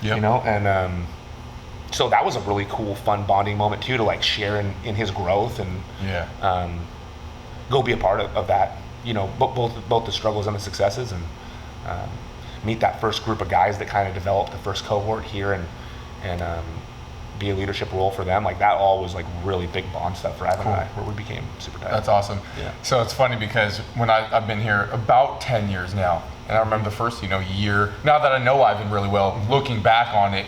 You know, and so that was a really cool, fun bonding moment too, to like share in his growth and go be a part of that. You know, both the struggles and the successes, and meet that first group of guys that kind of developed the first cohort here and be a leadership role for them. Like that all was like really big bond stuff for Ivan and I, where we became super tight. That's awesome. Yeah. So it's funny because when I've been here about 10 years now, and I remember the first, year, now that I know Ivan really well, looking back on it,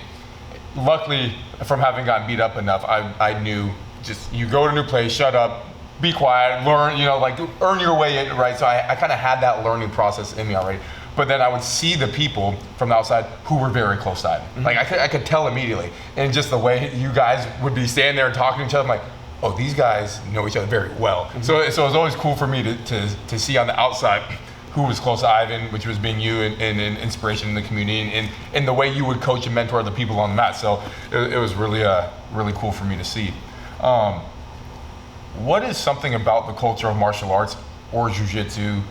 luckily from having gotten beat up enough, I knew just, you go to a new place, shut up, be quiet, learn, like earn your way in, right? So I kind of had that learning process in me already. But then I would see the people from the outside who were very close to Ivan. Like I could tell immediately. And just the way you guys would be standing there and talking to each other, I'm like, oh, these guys know each other very well. So it was always cool for me to see on the outside who was close to Ivan, which was being you and inspiration in the community, and the way you would coach and mentor the people on the mat. So it was really really cool for me to see. What is something about the culture of martial arts or jiu-jitsu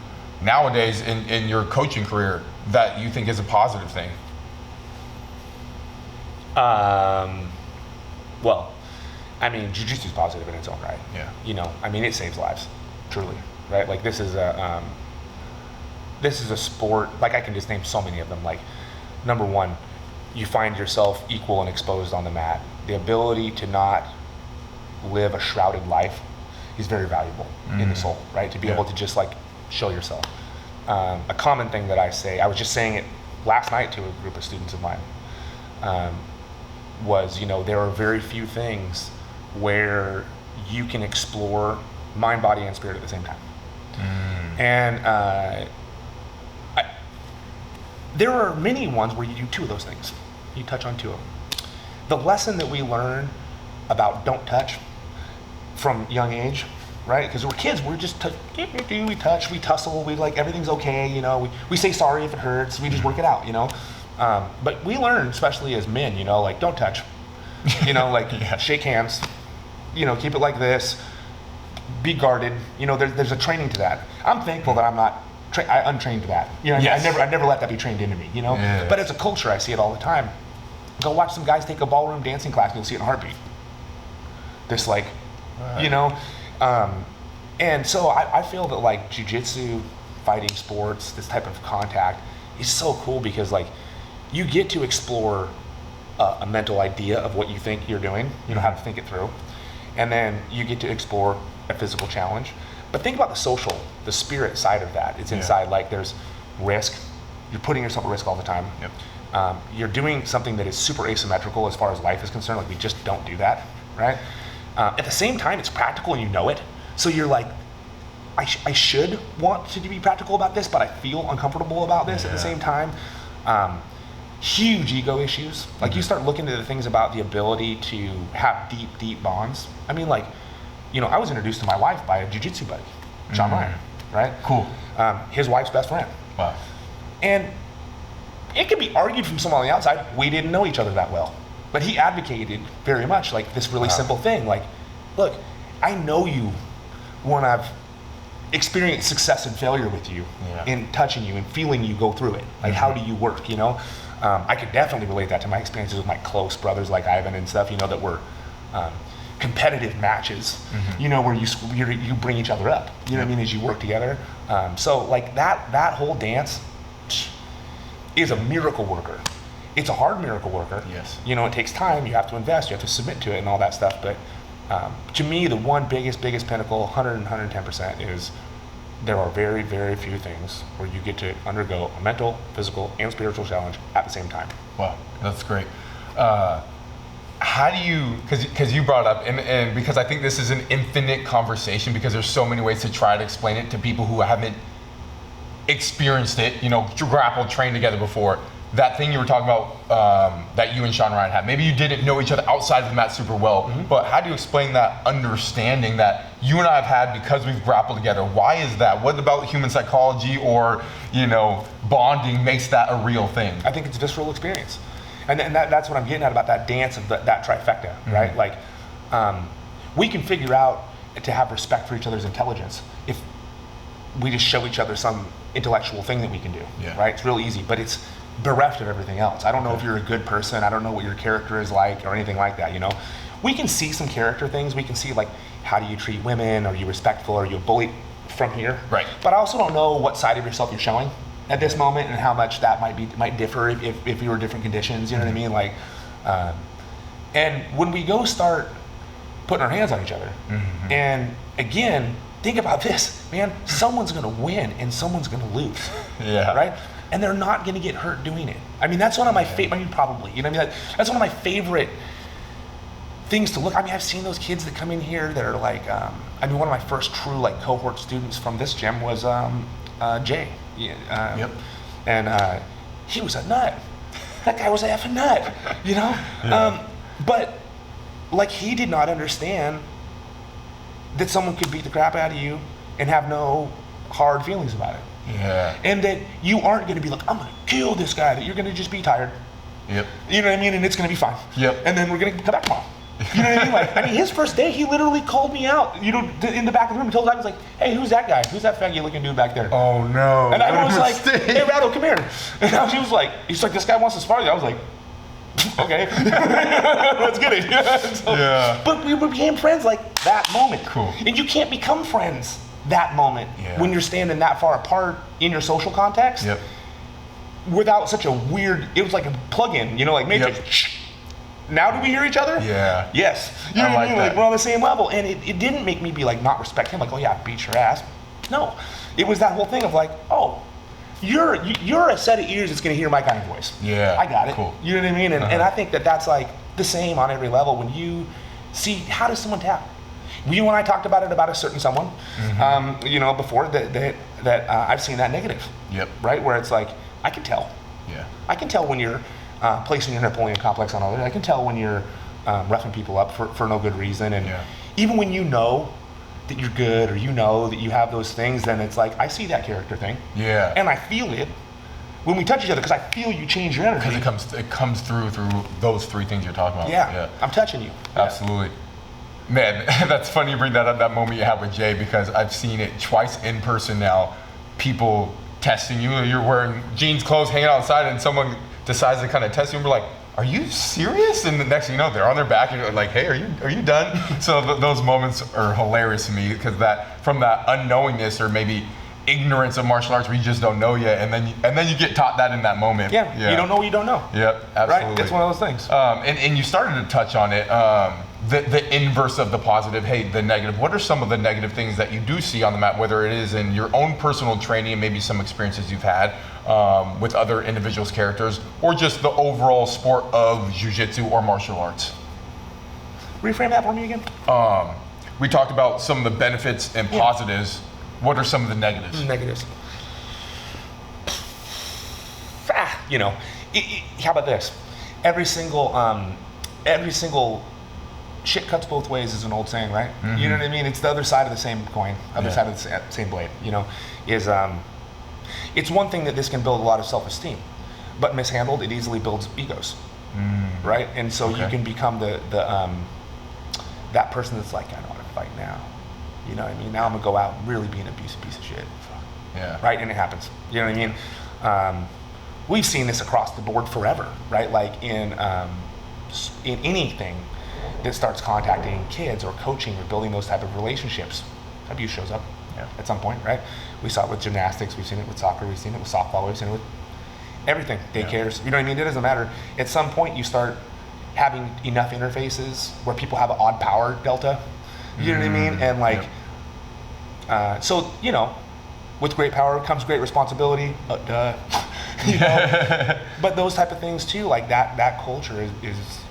nowadays in your coaching career that you think is a positive thing? Well, I mean, jiu-jitsu is positive in its own right. Yeah. I mean, it saves lives, truly, right? Like this is a sport, like I can just name so many of them. Like, number one, you find yourself equal and exposed on the mat. The ability to not live a shrouded life is very valuable in the soul, right? To be able to just like show yourself. A common thing that I say, I was just saying it last night to a group of students of mine, was, there are very few things where you can explore mind, body, and spirit at the same time. And there are many ones where you do two of those things. You touch on two of them. The lesson that we learn about don't touch from young age, right? Because we're kids, we're just we touch, we tussle, we like everything's okay, you know. We say sorry if it hurts, we just work it out, you know. But we learn, especially as men, you know, like don't touch, you know, like shake hands, you know, keep it like this, be guarded, you know. There's a training to that. I'm thankful that I'm not untrained to that, you know. Yes. I never let that be trained into me, you know. Yeah. But as a culture, I see it all the time. Go watch some guys take a ballroom dancing class, and you'll see it in a heartbeat. This like, you know, and so I feel that like jiu-jitsu, fighting sports, this type of contact is so cool because like you get to explore a mental idea of what you think you're doing, you know, how to think it through, and then you get to explore a physical challenge. But think about the social, the spirit side of that. It's inside, like there's risk. You're putting yourself at risk all the time. Yep. You're doing something that is super asymmetrical as far as life is concerned. Like we just don't do that, right? At the same time, it's practical and you know it. So you're like, I should want to be practical about this, but I feel uncomfortable about this at the same time. Huge ego issues. Like you start looking at the things about the ability to have deep, deep bonds. I mean, like, you know, I was introduced to my wife by a jiu-jitsu buddy, John Ryan, right? Cool. His wife's best friend. Wow. And it could be argued from someone on the outside, we didn't know each other that well. But he advocated very much like this really simple thing. Like, look, I know you when I've experienced success and failure with you in touching you and feeling you go through it. Like, how do you work, you know? I could definitely relate that to my experiences with my close brothers like Ivan and stuff, you know, that were competitive matches, you know, where you bring each other up, you know what I mean, as you work together. So like that whole dance is a miracle worker. It's a hard miracle worker. Yes. You know, it takes time, you have to invest, you have to submit to it and all that stuff. But to me, the one biggest pinnacle, 100 and 110%, is there are very, very few things where you get to undergo a mental, physical, and spiritual challenge at the same time. Wow, that's great. How do you, because you brought up, and because I think this is an infinite conversation because there's so many ways to try to explain it to people who haven't experienced it, you know, grappled, trained together before. That thing you were talking about that you and Sean Ryan had, maybe you didn't know each other outside of the mat super well, but how do you explain that understanding that you and I have had because we've grappled together? Why is that? What about human psychology or, you know, bonding makes that a real thing? I think it's visceral experience. And that's what I'm getting at about that dance of that trifecta, right? Like, we can figure out to have respect for each other's intelligence if we just show each other some intellectual thing that we can do, right? It's real easy, but it's bereft of everything else. I don't know if you're a good person. I don't know what your character is like or anything like that, you know? We can see some character things. We can see, like, how do you treat women? Are you respectful? Are you a bully from here? Right. But I also don't know what side of yourself you're showing at this moment and how much that might differ if you were different conditions, you know what I mean? Like, and when we go start putting our hands on each other, and again, think about this, man, someone's gonna win and someone's gonna lose, right? And they're not gonna get hurt doing it. I mean, that's one of my favorite, I mean, probably, you know what I mean? That's one of my favorite things to look. I mean, I've seen those kids that come in here that are like, I mean, one of my first true like cohort students from this gym was Jay. And he was a nut. That guy was a effing nut, you know? But like, he did not understand that someone could beat the crap out of you and have no hard feelings about it. And that you aren't going to be like, I'm going to kill this guy, that you're going to just be tired. You know what I mean? And it's going to be fine. And then we're going to come back tomorrow. You know what I mean? Like, I mean, his first day, he literally called me out, you know, in the back of the room. He told me, I was like, hey, who's that guy? Who's that faggy looking dude back there? Oh, no. And I was like, hey, Rado, come here. And he was like, this guy wants to spar you. I was like, okay, let's get it. But we became friends like that moment. Cool. And you can't become friends that moment when you're standing that far apart in your social context without such a weird, it was like a plug-in, you know, like Matrix. Now do we hear each other? Yes. You know what I mean? Like, we're on the same level. And it didn't make me be like, not respect him, like, oh yeah, I beat your ass. No. It was that whole thing of like, oh, you're a set of ears that's gonna hear my kind of voice. I got it. Cool. You know what I mean? And I think that that's like the same on every level. When you see, how does someone tap? You and I talked about it about a certain someone, you know, before that I've seen that negative. Right? Where it's like, I can tell. Yeah. I can tell when you're placing your Napoleon complex on others. I can tell when you're roughing people up for no good reason. And even when you know that you're good, or you know that you have those things, then it's like, I see that character thing. Yeah. And I feel it when we touch each other, because I feel you change your energy. Because it comes through those three things you're talking about. Yeah. I'm touching you. Absolutely. Man, that's funny you bring that up, that moment you had with Jay, because I've seen it twice in person now. People testing you, you're wearing jeans, clothes, hanging outside, and someone decides to kind of test you, and we're like, are you serious? And the next thing you know, they're on their back, and you're like, hey, are you done? So those moments are hilarious to me, because that, from that unknowingness or maybe ignorance of martial arts where you just don't know yet, and then you get taught that in that moment. Yeah. You don't know what you don't know. Yep, absolutely. Right? It's one of those things. And you started to touch on it, the inverse of the positive, hey, the negative. What are some of the negative things that you do see on the mat, whether it is in your own personal training and maybe some experiences you've had with other individuals' characters, or just the overall sport of jiu-jitsu or martial arts? Reframe that for me again. We talked about some of the benefits and positives. What are some of the negatives? Negatives. How about this? Every single shit cuts both ways is an old saying, right? Mm-hmm. You know what I mean? It's the other side of the same coin, other side of the same blade. It's one thing that this can build a lot of self-esteem, but mishandled, it easily builds egos, right? And so you can become the that person that's like, I don't want to fight now. You know what I mean? Now I'm gonna go out and really be an abusive piece of shit. Yeah. Right? And it happens. You know what I mean? We've seen this across the board forever, right? Like in anything that starts contacting kids or coaching or building those type of relationships, abuse shows up at some point, right? We saw it with gymnastics, we've seen it with soccer, we've seen it with softball, we've seen it with everything, daycares. You know what I mean? It doesn't matter. At some point you start having enough interfaces where people have an odd power delta. You know what I mean? And like, so, with great power comes great responsibility. But those type of things too, like that culture is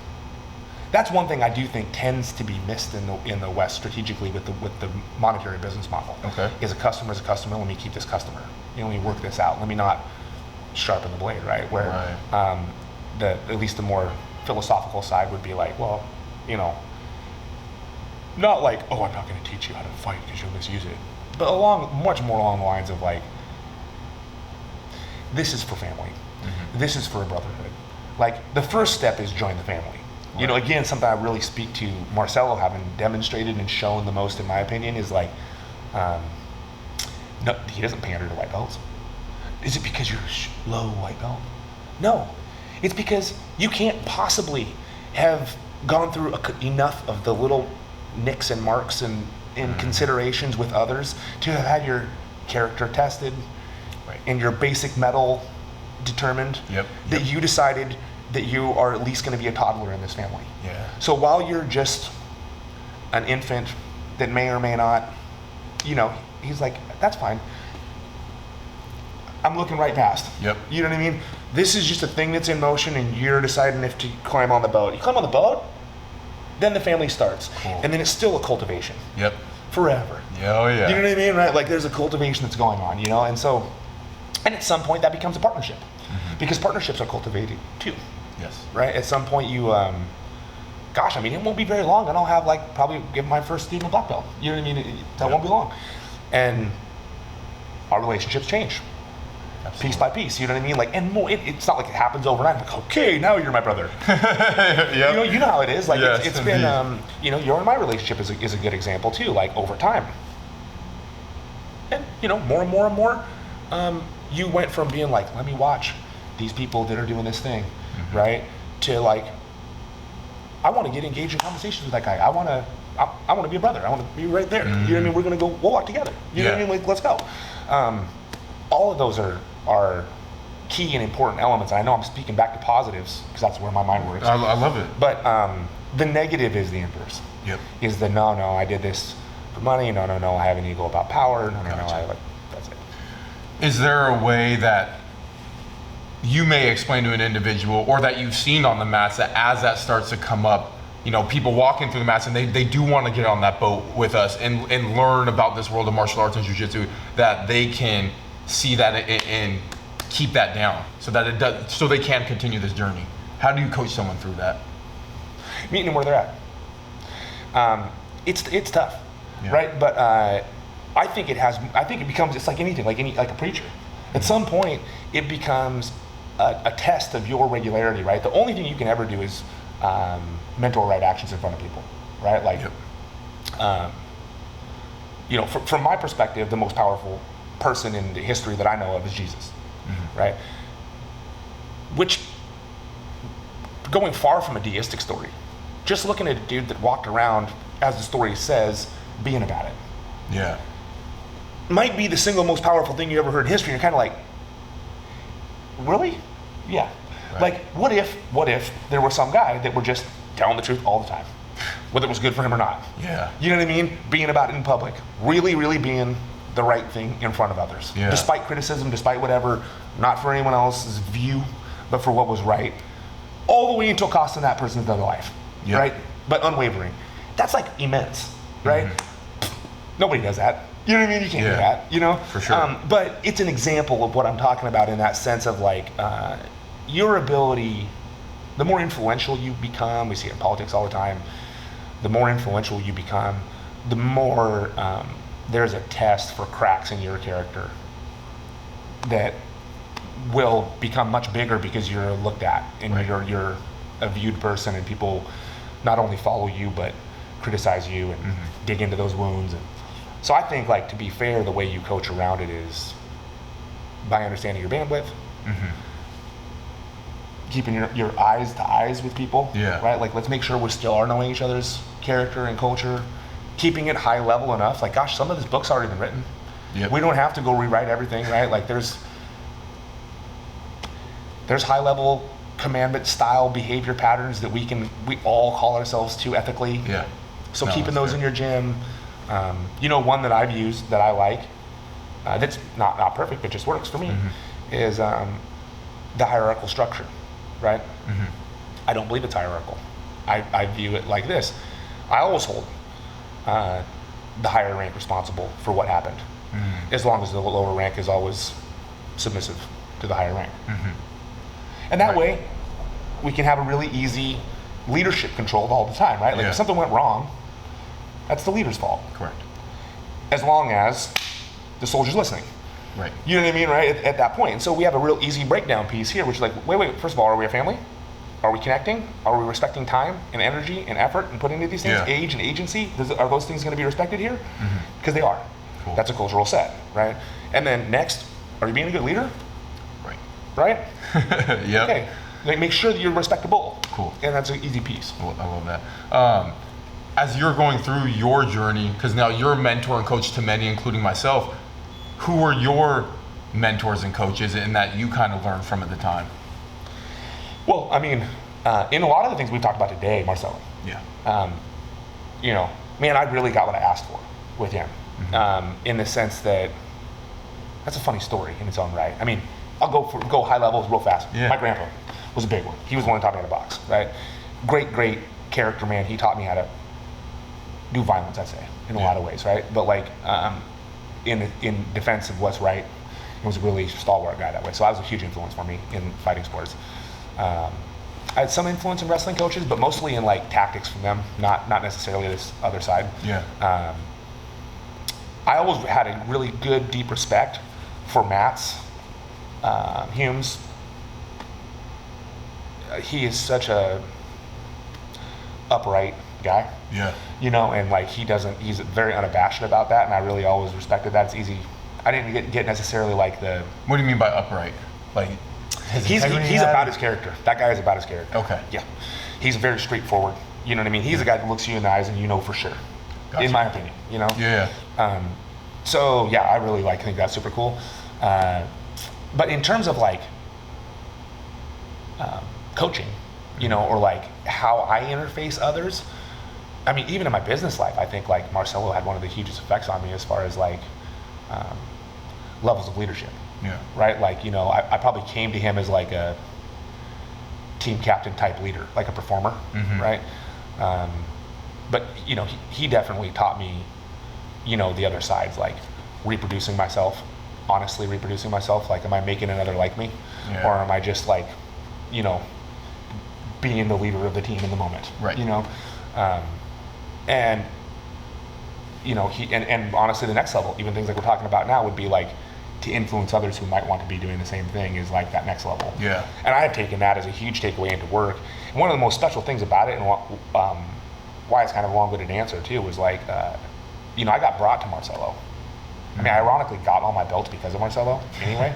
that's one thing I do think tends to be missed in the West strategically with the monetary business model. Okay. Is a customer is a customer. Let me keep this customer. Let me work this out. Let me not sharpen the blade, right? Where at least the more philosophical side would be like, well, not like, oh, I'm not going to teach you how to fight because you'll misuse it, but much more along the lines of like, this is for family. Mm-hmm. This is for a brotherhood. Like the first step is join the family. Right. Again, something I really speak to Marcelo having demonstrated and shown the most, in my opinion, is like, no, he doesn't pander to white belts. Is it because you're low white belt? No, it's because you can't possibly have gone through enough of the little nicks and marks and considerations with others to have had your character tested and your basic metal determined that you decided that you are at least going to be a toddler in this family. Yeah. So while you're just an infant that may or may not, he's like, that's fine. I'm looking right past. Yep. You know what I mean? This is just a thing that's in motion and you're deciding if to climb on the boat. You climb on the boat, then the family starts. Cool. And then it's still a cultivation. Yep. Forever. Yeah, oh yeah. You know what I mean? Right? Like there's a cultivation that's going on, and so, and at some point that becomes a partnership. Mm-hmm. Because partnerships are cultivated too. Yes. Right? At some point you, it won't be very long and I'll have probably give my first student a black belt. You know what I mean? That won't be long. And our relationships change. Absolutely. Piece by piece, you know what I mean? Like, and more, it's not like it happens overnight. Like, okay, now you're my brother. Yep. You know how it is. Like, yes, it's been, your and my relationship is a good example too. Like over time, and more and more and more, you went from being like, let me watch these people that are doing this thing, right? To like, I want to get engaged in conversations with that guy. I want to be a brother. I want to be right there. Mm-hmm. You know what I mean? We'll walk together. You know what I mean? Like, let's go. All of those are key and important elements. I know I'm speaking back to positives because that's where my mind works. I love it. But the negative is the inverse. Yep. Is the no, I did this for money. No, I have an ego about power. No, that's it. Is there a way that you may explain to an individual, or that you've seen on the mats, that as that starts to come up, people walking through the mats and they do want to get on that boat with us and learn about this world of martial arts and jiu-jitsu, that they can see that and keep that down so that it does, so they can continue this journey? How do you coach someone through that? Meeting them where they're at. It's tough, right? But I think it becomes, it's like anything, like a preacher. At some point, it becomes a test of your regularity, right? The only thing you can ever do is mentor right actions in front of people, right? Like, you know, from my perspective, the most powerful person in the history that I know of is Jesus, right? Which, going far from a deistic story, just looking at a dude that walked around, as the story says, being about it. Yeah. Might be the single most powerful thing you ever heard in history. You're kind of like, really? Yeah. Right. Like, what if there was some guy that were just telling the truth all the time, whether it was good for him or not? Yeah. You know what I mean? Being about it in public, really, really being the right thing in front of others, despite criticism, despite whatever, not for anyone else's view, but for what was right, all the way until costing that person's other life, right? But unwavering. That's like immense, right? Nobody does that. You know what I mean? You can't do that, you know? For sure. But it's an example of what I'm talking about in that sense of like, your ability, the more influential you become, we see it in politics all the time, the more influential you become, the more there's a test for cracks in your character that will become much bigger because you're looked at and you're a viewed person, and people not only follow you but criticize you and dig into those wounds. And so I think, like, to be fair, the way you coach around it is by understanding your bandwidth, keeping your eyes to eyes with people, right? Like, let's make sure we still are knowing each other's character and culture, keeping it high level enough. Like, gosh, some of this book's already been written. We don't have to go rewrite everything, right? Like, there's high level commandment style behavior patterns that we all call ourselves to ethically. So keeping those in your gym. You know, one that I've used that I like, that's not perfect, but just works for me, is the hierarchical structure, right? I don't believe it's hierarchical. I view it like this. I always hold the higher rank responsible for what happened, as long as the lower rank is always submissive to the higher rank. And that way, we can have a really easy leadership control all the time, right? Like, if something went wrong, that's the leader's fault. Correct. As long as the soldier's listening. Right. You know what I mean, right? At that point. And so we have a real easy breakdown piece here, which is like, wait, first of all, are we a family? Are we connecting? Are we respecting time and energy and effort and putting into these things? Age and agency? Are those things going to be respected here? Because they are. Cool. That's a cultural set, right? And then next, are you being a good leader? Right? Okay. Like, make sure that you're respectable. Cool. And that's an easy piece. I love that. As you're going through your journey, because now you're a mentor and coach to many, including myself, who are your mentors and coaches in that you kind of learned from at the time? Well, I mean, in a lot of the things we've talked about today, Marcelo. You know, man, I really got what I asked for with him, in the sense that that's a funny story in its own right. I mean, I'll go high levels real fast. My grandpa was a big one. He was the one who taught me how to box, right? Great character, man. He taught me how to do violence, I'd say, in a lot of ways, right? But like, in defense of what's right, he was a really stalwart guy that way. So I was a huge influence for me in fighting sports. I had some influence in wrestling coaches, but mostly in like tactics from them, not necessarily this other side. I always had a really good, deep respect for Matt's Hume's. He is such a upright guy. You know, and like he's very unabashed about that, and I really always respected that. It's easy. I didn't get necessarily like the. What do you mean by upright? Like, he's about his character. That guy is about his character. Okay. Yeah. He's very straightforward. You know what I mean? He's a guy that looks you in the eyes and you know for sure. Gotcha. In my opinion, you know? So yeah, I really think that's super cool. But in terms of like coaching, you know, or like how I interface others, I mean, even in my business life, I think like Marcelo had one of the hugest effects on me as far as like levels of leadership. Right? Like, you know, I probably came to him as like a team captain type leader, like a performer, right? But, you know, he definitely taught me, you know, the other sides, like reproducing myself, honestly reproducing myself? Like, am I making another like me? Yeah. Or am I just like, you know, being the leader of the team in the moment? Right. You know? And, you know, and honestly, the next level, even things like we're talking about now, would be like to influence others who might want to be doing the same thing is like that next level. Yeah. And I have taken that as a huge takeaway into work. And one of the most special things about it, and why it's kind of a long-winded answer too, was like, you know, I got brought to Marcelo. I mean, I ironically got all my belts because of Marcelo anyway,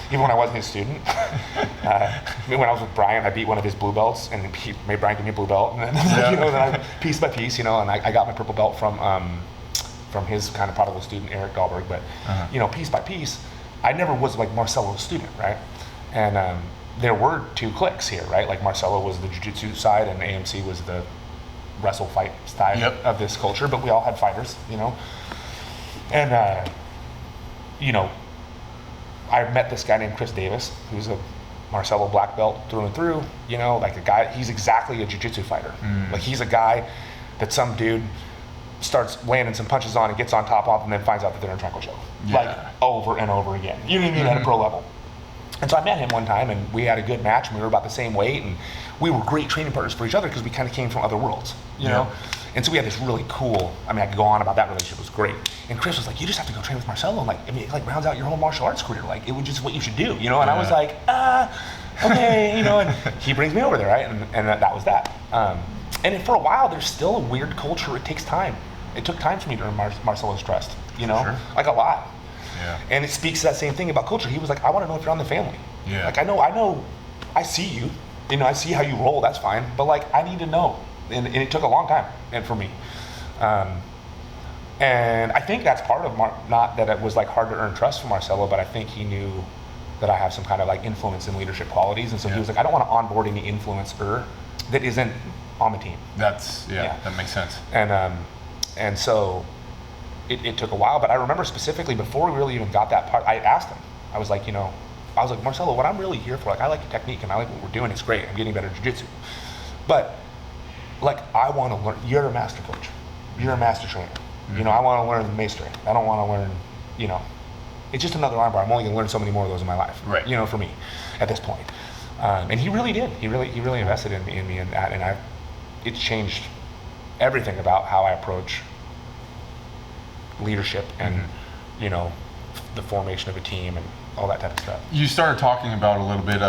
even when I wasn't his student. I mean, when I was with Brian, I beat one of his blue belts, and he made Brian give me a blue belt. And then, you know, then I, piece by piece, you know, and I got my purple belt from his kind of prodigal student, Eric Dahlberg. But, you know, piece by piece, I never was like Marcelo's student, right? And there were two cliques here, right? Like Marcelo was the jiu-jitsu side, and AMC was the wrestle fight style of this culture, but we all had fighters, you know? And, you know, I met this guy named Chris Davis, who's a Marcelo black belt through and through, you know, like a guy, he's exactly a jiu-jitsu fighter. Like he's a guy that some dude starts landing some punches on and gets on top of and then finds out that they're in a triangle choke. Like over and over again. You know what I mean? At a pro level. And so I met him one time and we had a good match and we were about the same weight and we were great training partners for each other because we kind of came from other worlds, you know? And so we had this really cool, I mean, I could go on about that relationship, it was great. And Chris was like, you just have to go train with Marcelo. And like, I mean, it like rounds out your whole martial arts career. Like, it was just what you should do, you know? And I was like, okay, you know, and he brings me over there, right? And that was that. And for a while, there's still a weird culture. It takes time. It took time for me to earn Marcelo's trust, you know? Like a lot. Yeah. And it speaks to that same thing about culture. He was like, I want to know if you're on the family. Yeah. Like, I know, I see you. You know, I see how you roll, that's fine. But like, I need to know. And it took a long time, and for me. And I think that's part of not that it was like hard to earn trust from Marcelo, but I think he knew that I have some kind of like influence and leadership qualities. And so he was like, I don't want to onboard any influencer that isn't on the team. That makes sense. And so it took a while, but I remember specifically before we really even got that part, I asked him, I was like, Marcelo, what I'm really here for, like, I like the technique and I like what we're doing, it's great, I'm getting better at jiu-jitsu. But, like, I want to learn, you're a master coach, you're a master trainer. You know, I want to learn the maestri. I don't want to learn, you know, it's just another armbar. I'm only going to learn so many more of those in my life, right? You know, for me, at this point. And he really did. He really invested in me in that, and it's changed everything about how I approach leadership and, you know, the formation of a team and all that type of stuff. You started talking about a little bit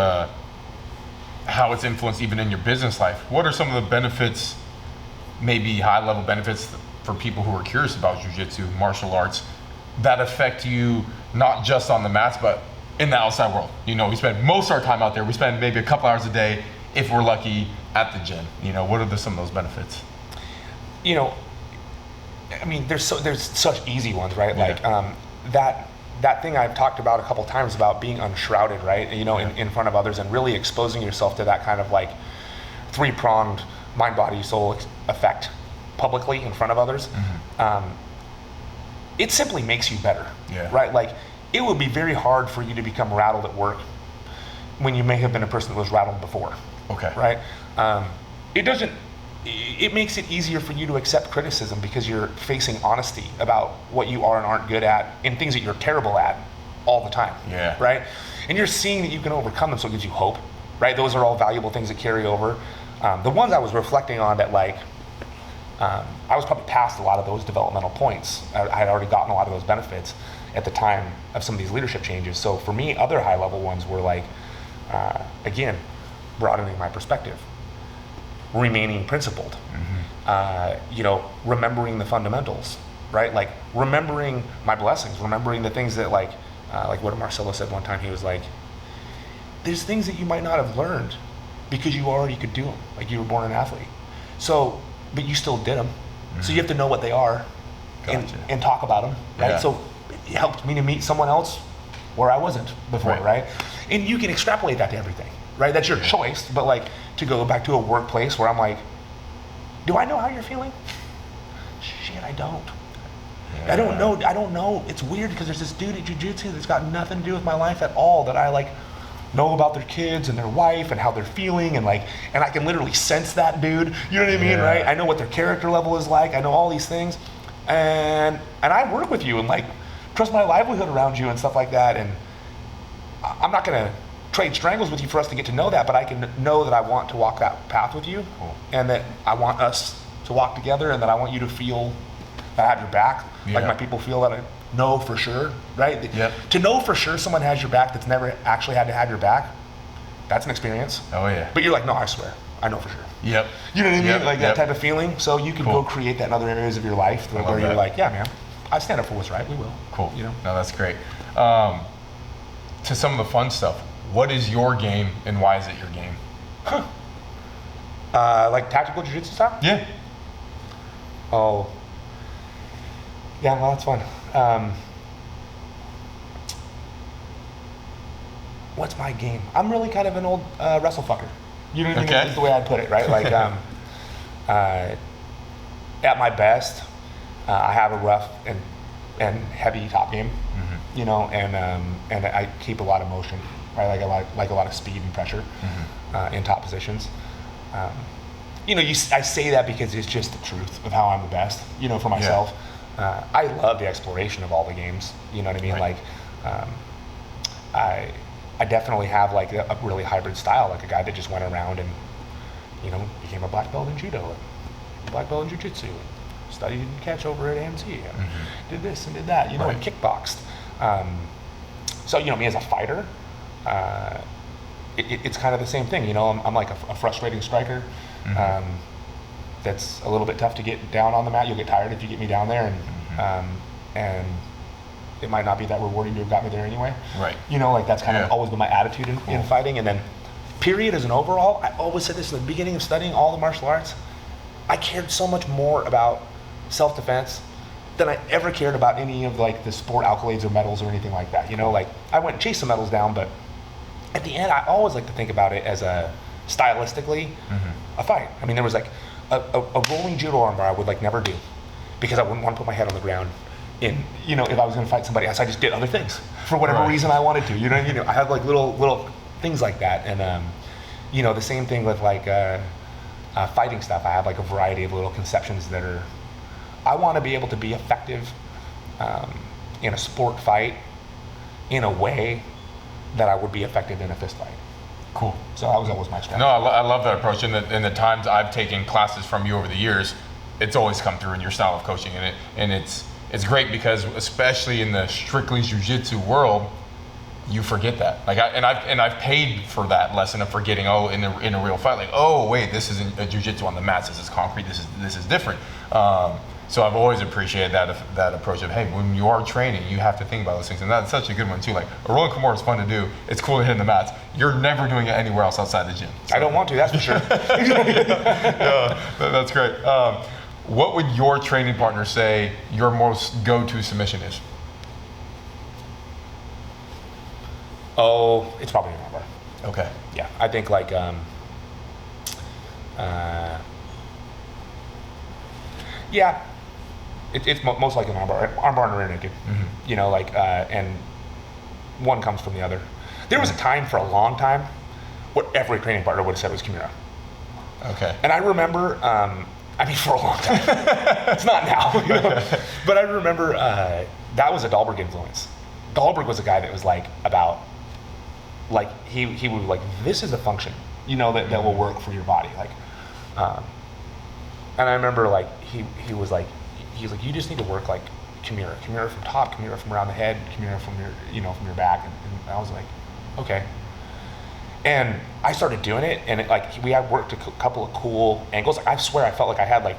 how it's influenced even in your business life. What are some of the benefits, maybe high-level benefits for people who are curious about jiu-jitsu, martial arts, that affect you not just on the mats, but in the outside world? You know, we spend most of our time out there. We spend maybe a couple hours a day, if we're lucky, at the gym. You know, what are some of those benefits? You know, I mean, there's such easy ones, right? Yeah. Like that thing I've talked about a couple times about being unshrouded, right? You know, in front of others and really exposing yourself to that kind of like three-pronged mind, body, soul effect publicly in front of others. It simply makes you better, right? Like, it would be very hard for you to become rattled at work when you may have been a person that was rattled before. Okay. Right? It makes it easier for you to accept criticism because you're facing honesty about what you are and aren't good at and things that you're terrible at all the time. Yeah. Right? And you're seeing that you can overcome them, so it gives you hope, right? Those are all valuable things that carry over. The ones I was reflecting on that, like, I was probably past a lot of those developmental points. I had already gotten a lot of those benefits at the time of some of these leadership changes. So for me, other high-level ones were like, again, broadening my perspective, remaining principled, you know, remembering the fundamentals, right? Like remembering my blessings, remembering the things that like what Marcelo said one time. He was like, there's things that you might not have learned because you already could do them. Like, you were born an athlete. So, but you still did them. So you have to know what they are and talk about them, right? Yeah. So it helped me to meet someone else where I wasn't before, right? And you can extrapolate that to everything, right? That's your choice. But like, to go back to a workplace where I'm like, do I know how you're feeling? Shit, I don't. Yeah. I don't know. It's weird because there's this dude at jiu-jitsu that's got nothing to do with my life at all that I like know about their kids and their wife and how they're feeling, and like, and I can literally sense that dude, you know what I mean, right? I know what their character level is like, I know all these things, and I work with you and like trust my livelihood around you and stuff like that. And I'm not going to trade strangles with you for us to get to know that, but I can know that I want to walk that path with you, and that I want us to walk together, and that I want you to feel that I have your back, like my people feel that I know for sure, right? To know for sure someone has your back that's never actually had to have your back, that's an experience. Oh yeah. But you're like, no, I swear, I know for sure. Yep. You know what I mean? Like that type of feeling. So you can go create that in other areas of your life where you're like, yeah, man, I stand up for what's right. We will. Cool. You know? No, that's great. To some of the fun stuff, what is your game and why is it your game? Like tactical jiu-jitsu style? Yeah. Oh. Yeah, well, that's fun. What's my game? I'm really kind of an old wrestle fucker. You know what I mean? Is the way I'd put it, right? Like, at my best, I have a rough and heavy top game, you know, and I keep a lot of motion, right? Like I like a lot of speed and pressure in top positions. You know, I say that because it's just the truth of how I'm the best, you know, for myself. I love the exploration of all the games, you know what I mean? Like, I definitely have like a really hybrid style, like a guy that just went around and, you know, became a black belt in Judo, and black belt in Jiu-Jitsu, and studied catch over at AMC, and did this and did that, you know, and kickboxed. So, you know, me as a fighter, it's kind of the same thing, you know, I'm like a frustrating striker. That's a little bit tough to get down on the mat. You'll get tired if you get me down there, and it might not be that rewarding to have got me there anyway. Right. You know, like that's kind of always been my attitude in fighting. And then, period, as an overall, I always said this in the beginning of studying all the martial arts, I cared so much more about self-defense than I ever cared about any of like the sport accolades or medals or anything like that. You know, like I went and chased some medals down, but at the end, I always like to think about it as a stylistically a fight. I mean, there was like a rolling judo armbar I would like never do because I wouldn't want to put my head on the ground. You know, if I was going to fight somebody else, I just did other things for whatever reason I wanted to. You know, I have like little things like that, and you know, the same thing with like fighting stuff. I have like a variety of little conceptions that are. I want to be able to be effective in a sport fight in a way that I would be effective in a fist fight. Cool. So that was always my strategy. No, I love that approach. In the times I've taken classes from you over the years, it's always come through in your style of coaching, and it's great because especially in the strictly jiu-jitsu world, you forget that. Like I've paid for that lesson of forgetting. Oh, in a real fight, like, oh wait, this isn't a jiu-jitsu on the mats. This is concrete. This is different. So I've always appreciated that approach of, hey, when you are training, you have to think about those things, and that's such a good one too. Like a rolling Kimura is fun to do. It's cool to hit in the mats. You're never doing it anywhere else outside the gym. So. I don't want to. That's for sure. That's great. What would your training partner say your most go-to submission is? Oh, it's probably an armbar. Okay. Yeah, I think like yeah, it's most likely an armbar and rear naked. You know, like and one comes from the other. There was a time for a long time what every training partner would have said was Kimura. Okay. And I remember, I mean, for a long time. It's not now, you know? But I remember that was a Dahlberg influence. Dahlberg was a guy that was like about, like he was like, this is a function, you know, that will work for your body, like. And I remember like he was like, you just need to work like Kimura from top, Kimura from around the head, Kimura from your from your back, and I was like, okay. And I started doing it, and we had worked a couple of cool angles. Like, I swear I felt like I had like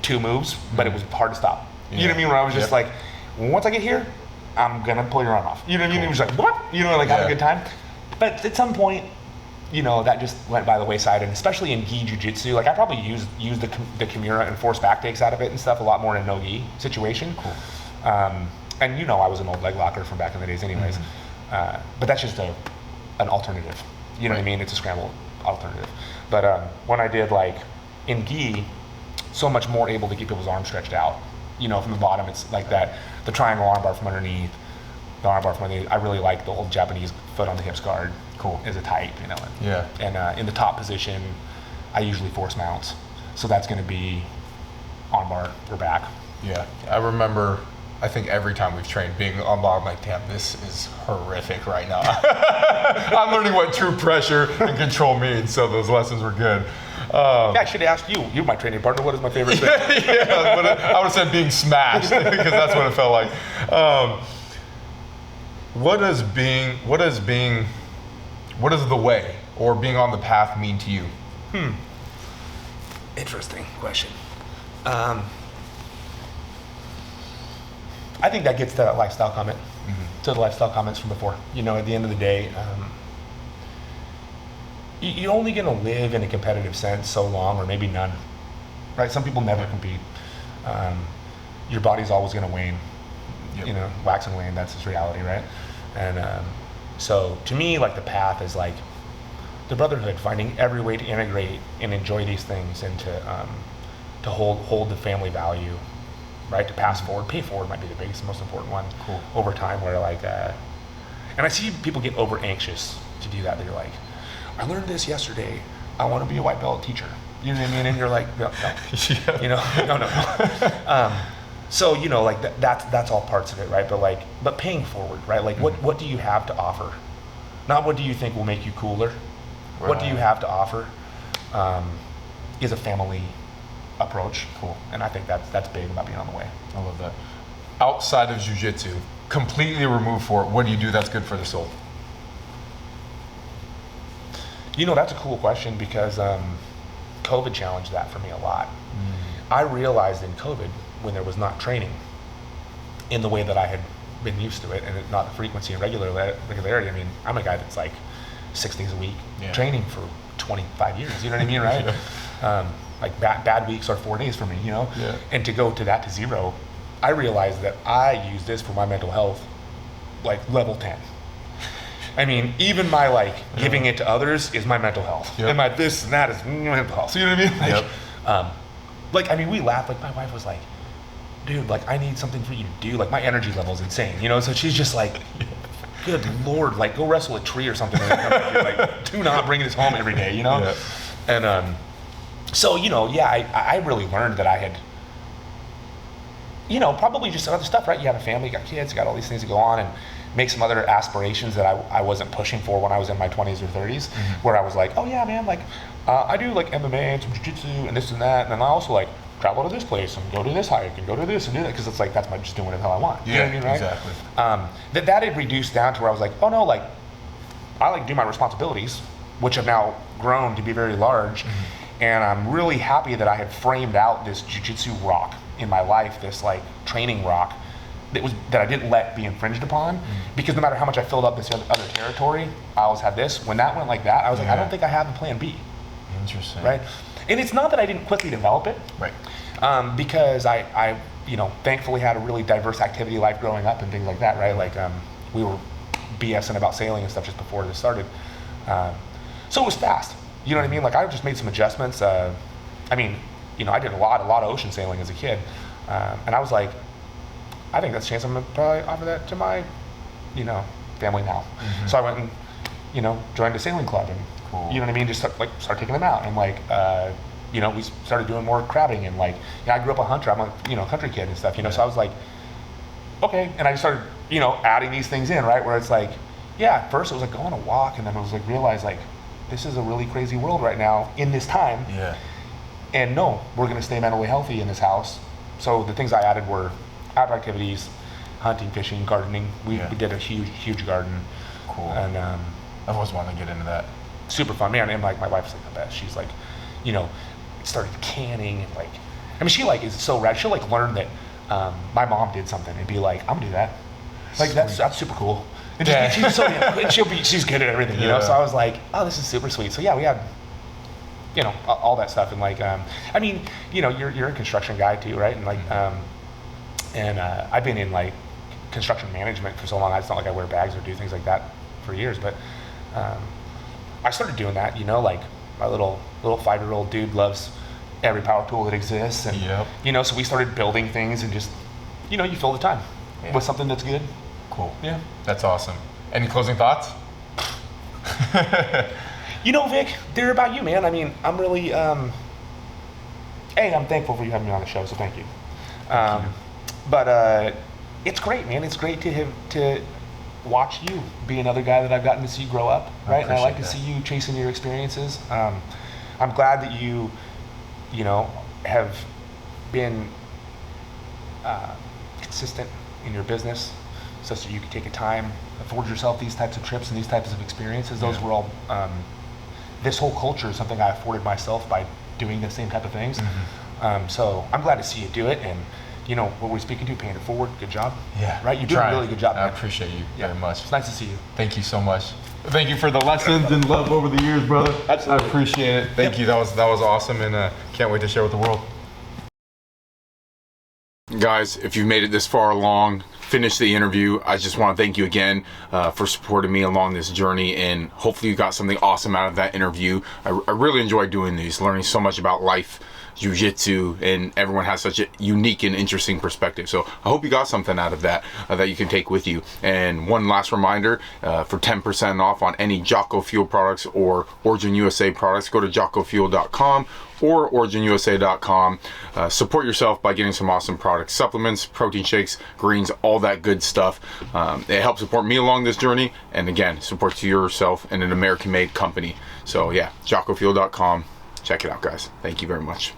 2 moves, but it was hard to stop. Yeah. You know what I mean? Where I was just like, once I get here, I'm gonna pull your arm off. You know what I mean? It was like, what? You know, like have a good time. But at some point, you know, that just went by the wayside, and especially in gi jiu-jitsu, like I probably used the Kimura and forced back takes out of it and stuff a lot more in a no-gi situation. Cool. And you know, I was an old leg locker from back in the days anyways. But that's just an alternative. You know what I mean? It's a scramble alternative. But when I did like in gi, so much more able to keep people's arms stretched out. You know, from the bottom, it's like that, the triangle armbar from underneath, the armbar from underneath. I really like the old Japanese foot on the hips guard. Cool. As a type, you know. And in the top position, I usually force mounts. So that's going to be armbar or back. Yeah. I remember I think every time we've trained, being on bar, I'm like, damn, this is horrific right now. I'm learning what true pressure and control means, so those lessons were good. Yeah, I should have asked you. You're my training partner. What is my favorite thing? Yeah, but I would have said being smashed because that's what it felt like. What does the way or being on the path mean to you? Interesting question. I think that gets to that lifestyle comment, to the lifestyle comments from before. You know, at the end of the day, you're only going to live in a competitive sense so long, or maybe none, right? Some people never compete. Your body's always going to wane, you know, wax and wane, that's its reality, right? And so to me, like, the path is like the brotherhood, finding every way to integrate and enjoy these things, and to hold the family value, right? To pass forward, pay forward might be the biggest, most important one. Cool. Over time, where like, and I see people get over anxious to do that. They're like, I learned this yesterday. I want to be a white belt teacher. You know what I mean? And you're like, no. Yeah. You know, no. So, you know, like that's all parts of it, right? But paying forward, right? Like, what do you have to offer? Not what do you think will make you cooler. Right. What do you have to offer? Is a family approach. Cool. And I think that's big about being on the way. I love that. Outside of jiu-jitsu, completely removed for it, what do you do that's good for the soul? You know, that's a cool question, because COVID challenged that for me a lot. I realized in COVID, when there was not training in the way that I had been used to it, and not the frequency and regularity. I mean, I'm a guy that's like 6 days a week training for 25 years. You know what I mean, right? Like bad weeks are 4 days for me, you know? Yeah. And to go to that to zero, I realized that I use this for my mental health, like level 10. I mean, even my like giving it to others is my mental health. Yep. And my this and that is my mental health. So you know what I mean? Like, like, I mean, we laughed. Like, my wife was like, dude, like, I need something for you to do. Like, my energy level is insane, you know? So she's just like, good Lord, like, go wrestle a tree or something. Like, do not bring this home every day, you know? Yeah. And so, you know, yeah, I really learned that I had, you know, probably just other stuff, right? You have a family, you got kids, you got all these things to go on, and make some other aspirations that I wasn't pushing for when I was in my 20s or 30s, where I was like, oh yeah, man, like, I do like MMA and some jiu-jitsu and this and that, and then I also like travel to this place and go to this hike and go to this and do that, because it's like, that's my just doing whatever the hell I want. You know what I mean, right? Exactly. That had reduced down to where I was like, oh no, like, I like do my responsibilities, which have now grown to be very large, and I'm really happy that I had framed out this jiu-jitsu rock in my life, this like training rock that I didn't let be infringed upon, because no matter how much I filled up this other territory, I always had this. When that went like that, I was like, I don't think I have a plan B. Interesting. Right? And it's not that I didn't quickly develop it, right? Because I you know, thankfully had a really diverse activity life growing up and things like that, right? Like, we were BSing about sailing and stuff just before this started. So it was fast. You know what I mean? Like, I just made some adjustments. I mean, you know, I did a lot of ocean sailing as a kid. And I was like, I think that's a chance I'm gonna probably offer that to my, you know, family now. So I went and, you know, joined a sailing club, and you know what I mean, just start taking them out, and like, you know, we started doing more crabbing, and like, you know, I grew up a hunter. I'm a, you know, country kid and stuff, you know. So I was like, okay, and I just started, you know, adding these things in, right? Where it's like, yeah, at first it was like go on a walk, and then I was like realize like this is a really crazy world right now in this time. Yeah. And no, we're gonna stay mentally healthy in this house. So the things I added were outdoor activities, hunting, fishing, gardening. We did a huge garden. Cool. And I've always wanted to get into that. Super fun, man. And like my wife's like the best. She's like, you know, started canning, and like, I mean, she like is so rad. She'll like learn that my mom did something and be like, I'm gonna do that. Like, that's super cool. And just, she's so, and she's good at everything, you know. So I was like, oh, this is super sweet. So yeah, we had, you know, all that stuff. And like, I mean, you know, you're a construction guy too, right? And like, and I've been in like construction management for so long. It's not like I wear bags or do things like that for years, but I started doing that, you know, like my little 5-year-old dude loves every power tool that exists, and you know, so we started building things, and just, you know, you fill the time with something that's good. Cool. Yeah. That's awesome. Any closing thoughts? You know, Vic, they're about you, man. I mean, I'm really, I'm thankful for you having me on the show, so thank you. But it's great, man. It's great to watch you be another guy that I've gotten to see grow up, right? And I like to see you chasing your experiences. I'm glad that you know, have been consistent in your business, such that you can take a time, afford yourself these types of trips and these types of experiences. Those were all, this whole culture is something I afforded myself by doing the same type of things. So I'm glad to see you do it. And you know, what we're speaking to, paying it forward, good job. Yeah. Right? You're doing a really good job, man. I appreciate you very much. It's nice to see you. Thank you so much. Thank you for the lessons and love over the years, brother. Absolutely. I appreciate it. Thank you. That was awesome, and can't wait to share with the world. Guys, if you've made it this far along, finished the interview, I just want to thank you again for supporting me along this journey, and hopefully you got something awesome out of that interview. I really enjoy doing these, learning so much about life, jiu-jitsu, and everyone has such a unique and interesting perspective. So I hope you got something out of that that you can take with you. And one last reminder, for 10% off on any Jocko Fuel products or Origin USA products, go to jockofuel.com or originusa.com. Support yourself by getting some awesome products, supplements, protein shakes, greens, all that good stuff. It helps support me along this journey, and again, supports yourself and an American-made company. So yeah, jockofuel.com. Check it out, guys. Thank you very much.